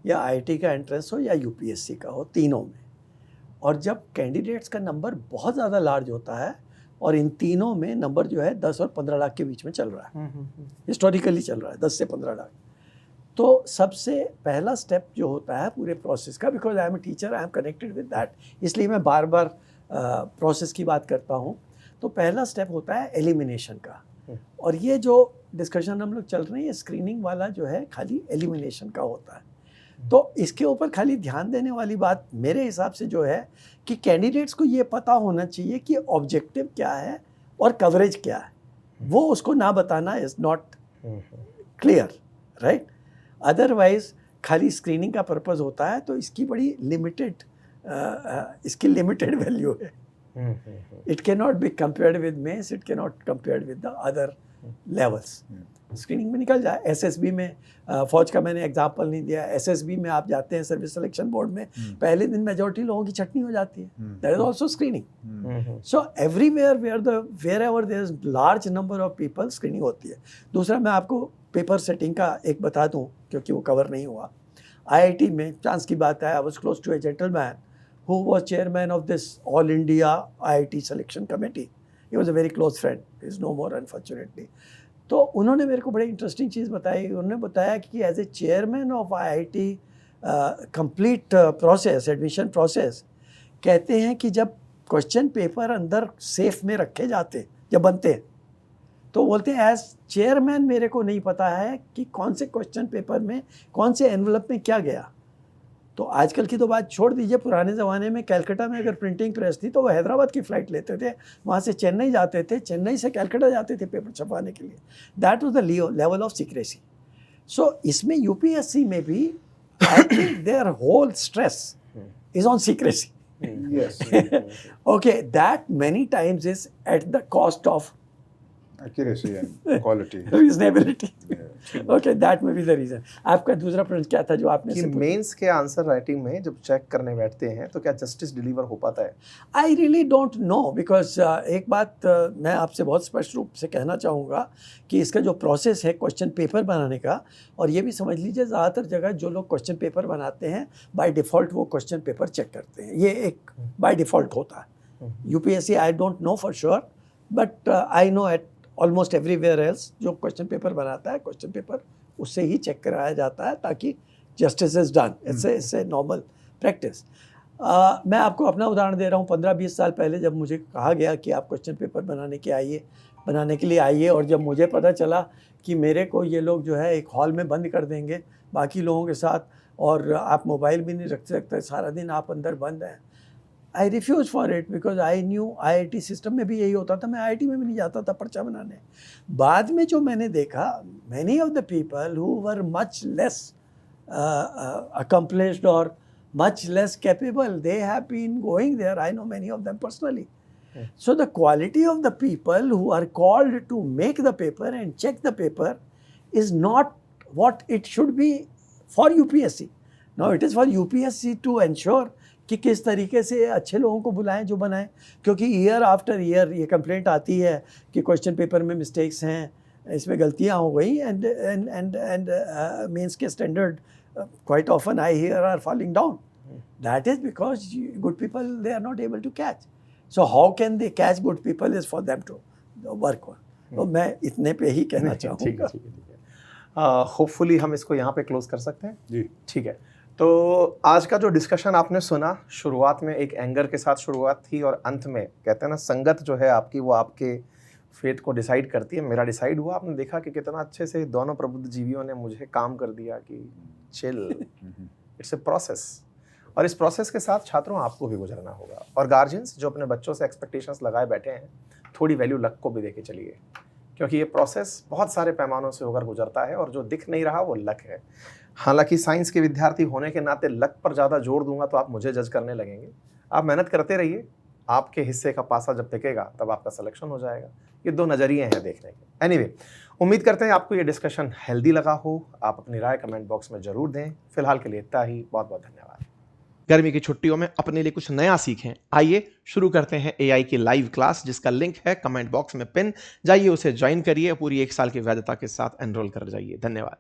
या IIT का एंट्रेंस हो या UPSC का हो, तीनों में। और जब कैंडिडेट्स का नंबर बहुत ज़्यादा लार्ज होता है, और इन तीनों में नंबर जो है 10 और 15 लाख के बीच में चल रहा है, हिस्टोरिकली चल रहा है 10 से 15 लाख, तो सबसे पहला स्टेप जो होता है पूरे प्रोसेस का, because I am a teacher, I am connected with that, इसलिए मैं बार बार प्रोसेस की बात करता हूँ। तो पहला स्टेप होता है एलिमिनेशन का, और ये जो डिस्कशन हम लोग चल रहे हैं, ये स्क्रीनिंग वाला जो है खाली एलिमिनेशन का होता है। तो इसके ऊपर खाली ध्यान देने वाली बात मेरे हिसाब से जो है कि कैंडिडेट्स को ये पता होना चाहिए कि ऑब्जेक्टिव क्या है और कवरेज क्या है। वो उसको ना बताना is not clear, right. Otherwise खाली स्क्रीनिंग का पर्पस होता है, तो इसकी बड़ी लिमिटेड इसकी लिमिटेड वैल्यू है। It can not be compared with mains, it can not compared with the other levels. Screening में निकल जाए। SSB में, फौज का मैंने एग्जांपल नहीं दिया, SSB में आप जाते हैं सर्विस सिलेक्शन बोर्ड में, पहले दिन मेजॉरिटी लोगों की छटनी हो जाती है, that is also screening. So everywhere wherever there is large number of people, screening होती है। दूसरा मैं आपको पेपर सेटिंग का एक बता दूं, क्योंकि वो कवर नहीं हुआ। IIT में चांस की बात है, I was close to a gentleman who was chairman of this all India IIT selection committee. He was a very close friend, is no more unfortunately. तो उन्होंने मेरे को बड़ी इंटरेस्टिंग चीज़ बताई। उन्होंने बताया कि as a chairman of IIT complete process, admission process, कहते हैं कि जब क्वेश्चन पेपर अंदर सेफ में रखे जाते, जब बनते हैं, तो बोलते हैं एज चेयरमैन मेरे को नहीं पता है कि कौन से क्वेश्चन पेपर में, कौन से एनवलप में क्या गया। तो आजकल की तो बात छोड़ दीजिए, पुराने ज़माने में कलकत्ता में अगर प्रिंटिंग प्रेस थी तो वो हैदराबाद की फ़्लाइट लेते थे, वहाँ से चेन्नई जाते थे, चेन्नई से कलकत्ता जाते थे पेपर छपवाने के लिए। That was the level of secrecy. So इसमें UPSC में भी I think their whole stress is on secrecy. Okay, that many times is at the cost of accuracy and quality, reasonability. Okay, that may be the reason. आपका दूसरा प्रश्न क्या था जो आपने कि मेंस के आंसर राइटिंग में जब चेक करने बैठते हैं तो क्या जस्टिस डिलीवर हो पाता है? I really don't know, because एक बात मैं आपसे बहुत स्पष्ट रूप से कहना चाहूँगा कि इसका जो प्रोसेस है क्वेश्चन पेपर बनाने का, और ये भी समझ लीजिए ज़्यादातर जगह जो लोग क्वेश्चन पेपर बनाते हैं बाय डिफ़ॉल्ट वो क्वेश्चन पेपर चेक करते हैं, ये एक बाय डिफ़ॉल्ट होता है। UPSC I don't know for sure, but I know at almost everywhere else जो क्वेश्चन पेपर बनाता है, क्वेश्चन पेपर उससे ही चेक कराया जाता है ताकि justice is done. It's a normal practice. मैं आपको अपना उदाहरण दे रहा हूँ। 15-20 साल पहले जब मुझे कहा गया कि आप क्वेश्चन पेपर बनाने के लिए आइए, और जब मुझे पता चला कि मेरे को ये लोग जो है एक हॉल में बंद कर देंगे बाकी लोगों के साथ, और आप मोबाइल भी नहीं रख सकते, सारा दिन आप अंदर बंद हैं, I refuse for it, because I knew IIT system में भी यही होता था। मैं IIT में भी नहीं जाता था पर्चा बनाने। बाद में जो मैंने देखा, many of the people who were much less accomplished or much less capable, they have been going there. I know many of them personally. So the quality of the people who are called to make the paper and check the paper is not what it should be for UPSC. Now it is for UPSC to ensure कि किस तरीके से अच्छे लोगों को बुलाएं जो बनाएं, क्योंकि ईयर आफ्टर ईयर ये कंप्लेंट आती है कि क्वेश्चन पेपर में मिस्टेक्स हैं, इसमें गलतियां हो गई, एंड मेंस के standard quite often I hear are falling down. That is because good people, they are not able to catch. So how can they catch good people is for them to work हो। तो मैं इतने पे ही कहना ठीक है, चाहूँगा। ठीक है, ठीक है। होपफुली हम इसको यहाँ पे क्लोज कर सकते हैं। जी। ठीक है, तो आज का जो डिस्कशन आपने सुना, शुरुआत में एक एंगर के साथ शुरुआत थी और अंत में कहते हैं ना, संगत जो है आपकी वो आपके फेथ को डिसाइड करती है। मेरा डिसाइड हुआ, आपने देखा कि कितना अच्छे से दोनों प्रबुद्ध जीवियों ने मुझे काम कर दिया कि चिल, इट्स ए प्रोसेस, और इस प्रोसेस के साथ छात्रों आपको भी गुजरना होगा। और गार्जियंस जो अपने बच्चों से एक्सपेक्टेशंस लगाए बैठे हैं, थोड़ी वैल्यू लक को भी देके चलिए, क्योंकि ये प्रोसेस बहुत सारे पैमानों से होकर गुजरता है और जो दिख नहीं रहा वो लक है। हालांकि साइंस के विद्यार्थी होने के नाते लक पर ज़्यादा जोर दूंगा तो आप मुझे जज करने लगेंगे। आप मेहनत करते रहिए, आपके हिस्से का पासा जब टिकेगा तब आपका सिलेक्शन हो जाएगा। ये दो नज़रिए हैं देखने के। एनीवे, उम्मीद करते हैं आपको ये डिस्कशन हेल्दी लगा हो। आप अपनी राय कमेंट बॉक्स में ज़रूर दें। फिलहाल के लिए इतना ही, बहुत बहुत धन्यवाद। गर्मी की छुट्टियों में अपने लिए कुछ नया सीखें। आइए शुरू करते हैं AI की लाइव क्लास, जिसका लिंक है कमेंट बॉक्स में पिन। जाइए उसे ज्वाइन करिए, पूरी 1 साल की वैधता के साथ एनरोल कर जाइए। धन्यवाद।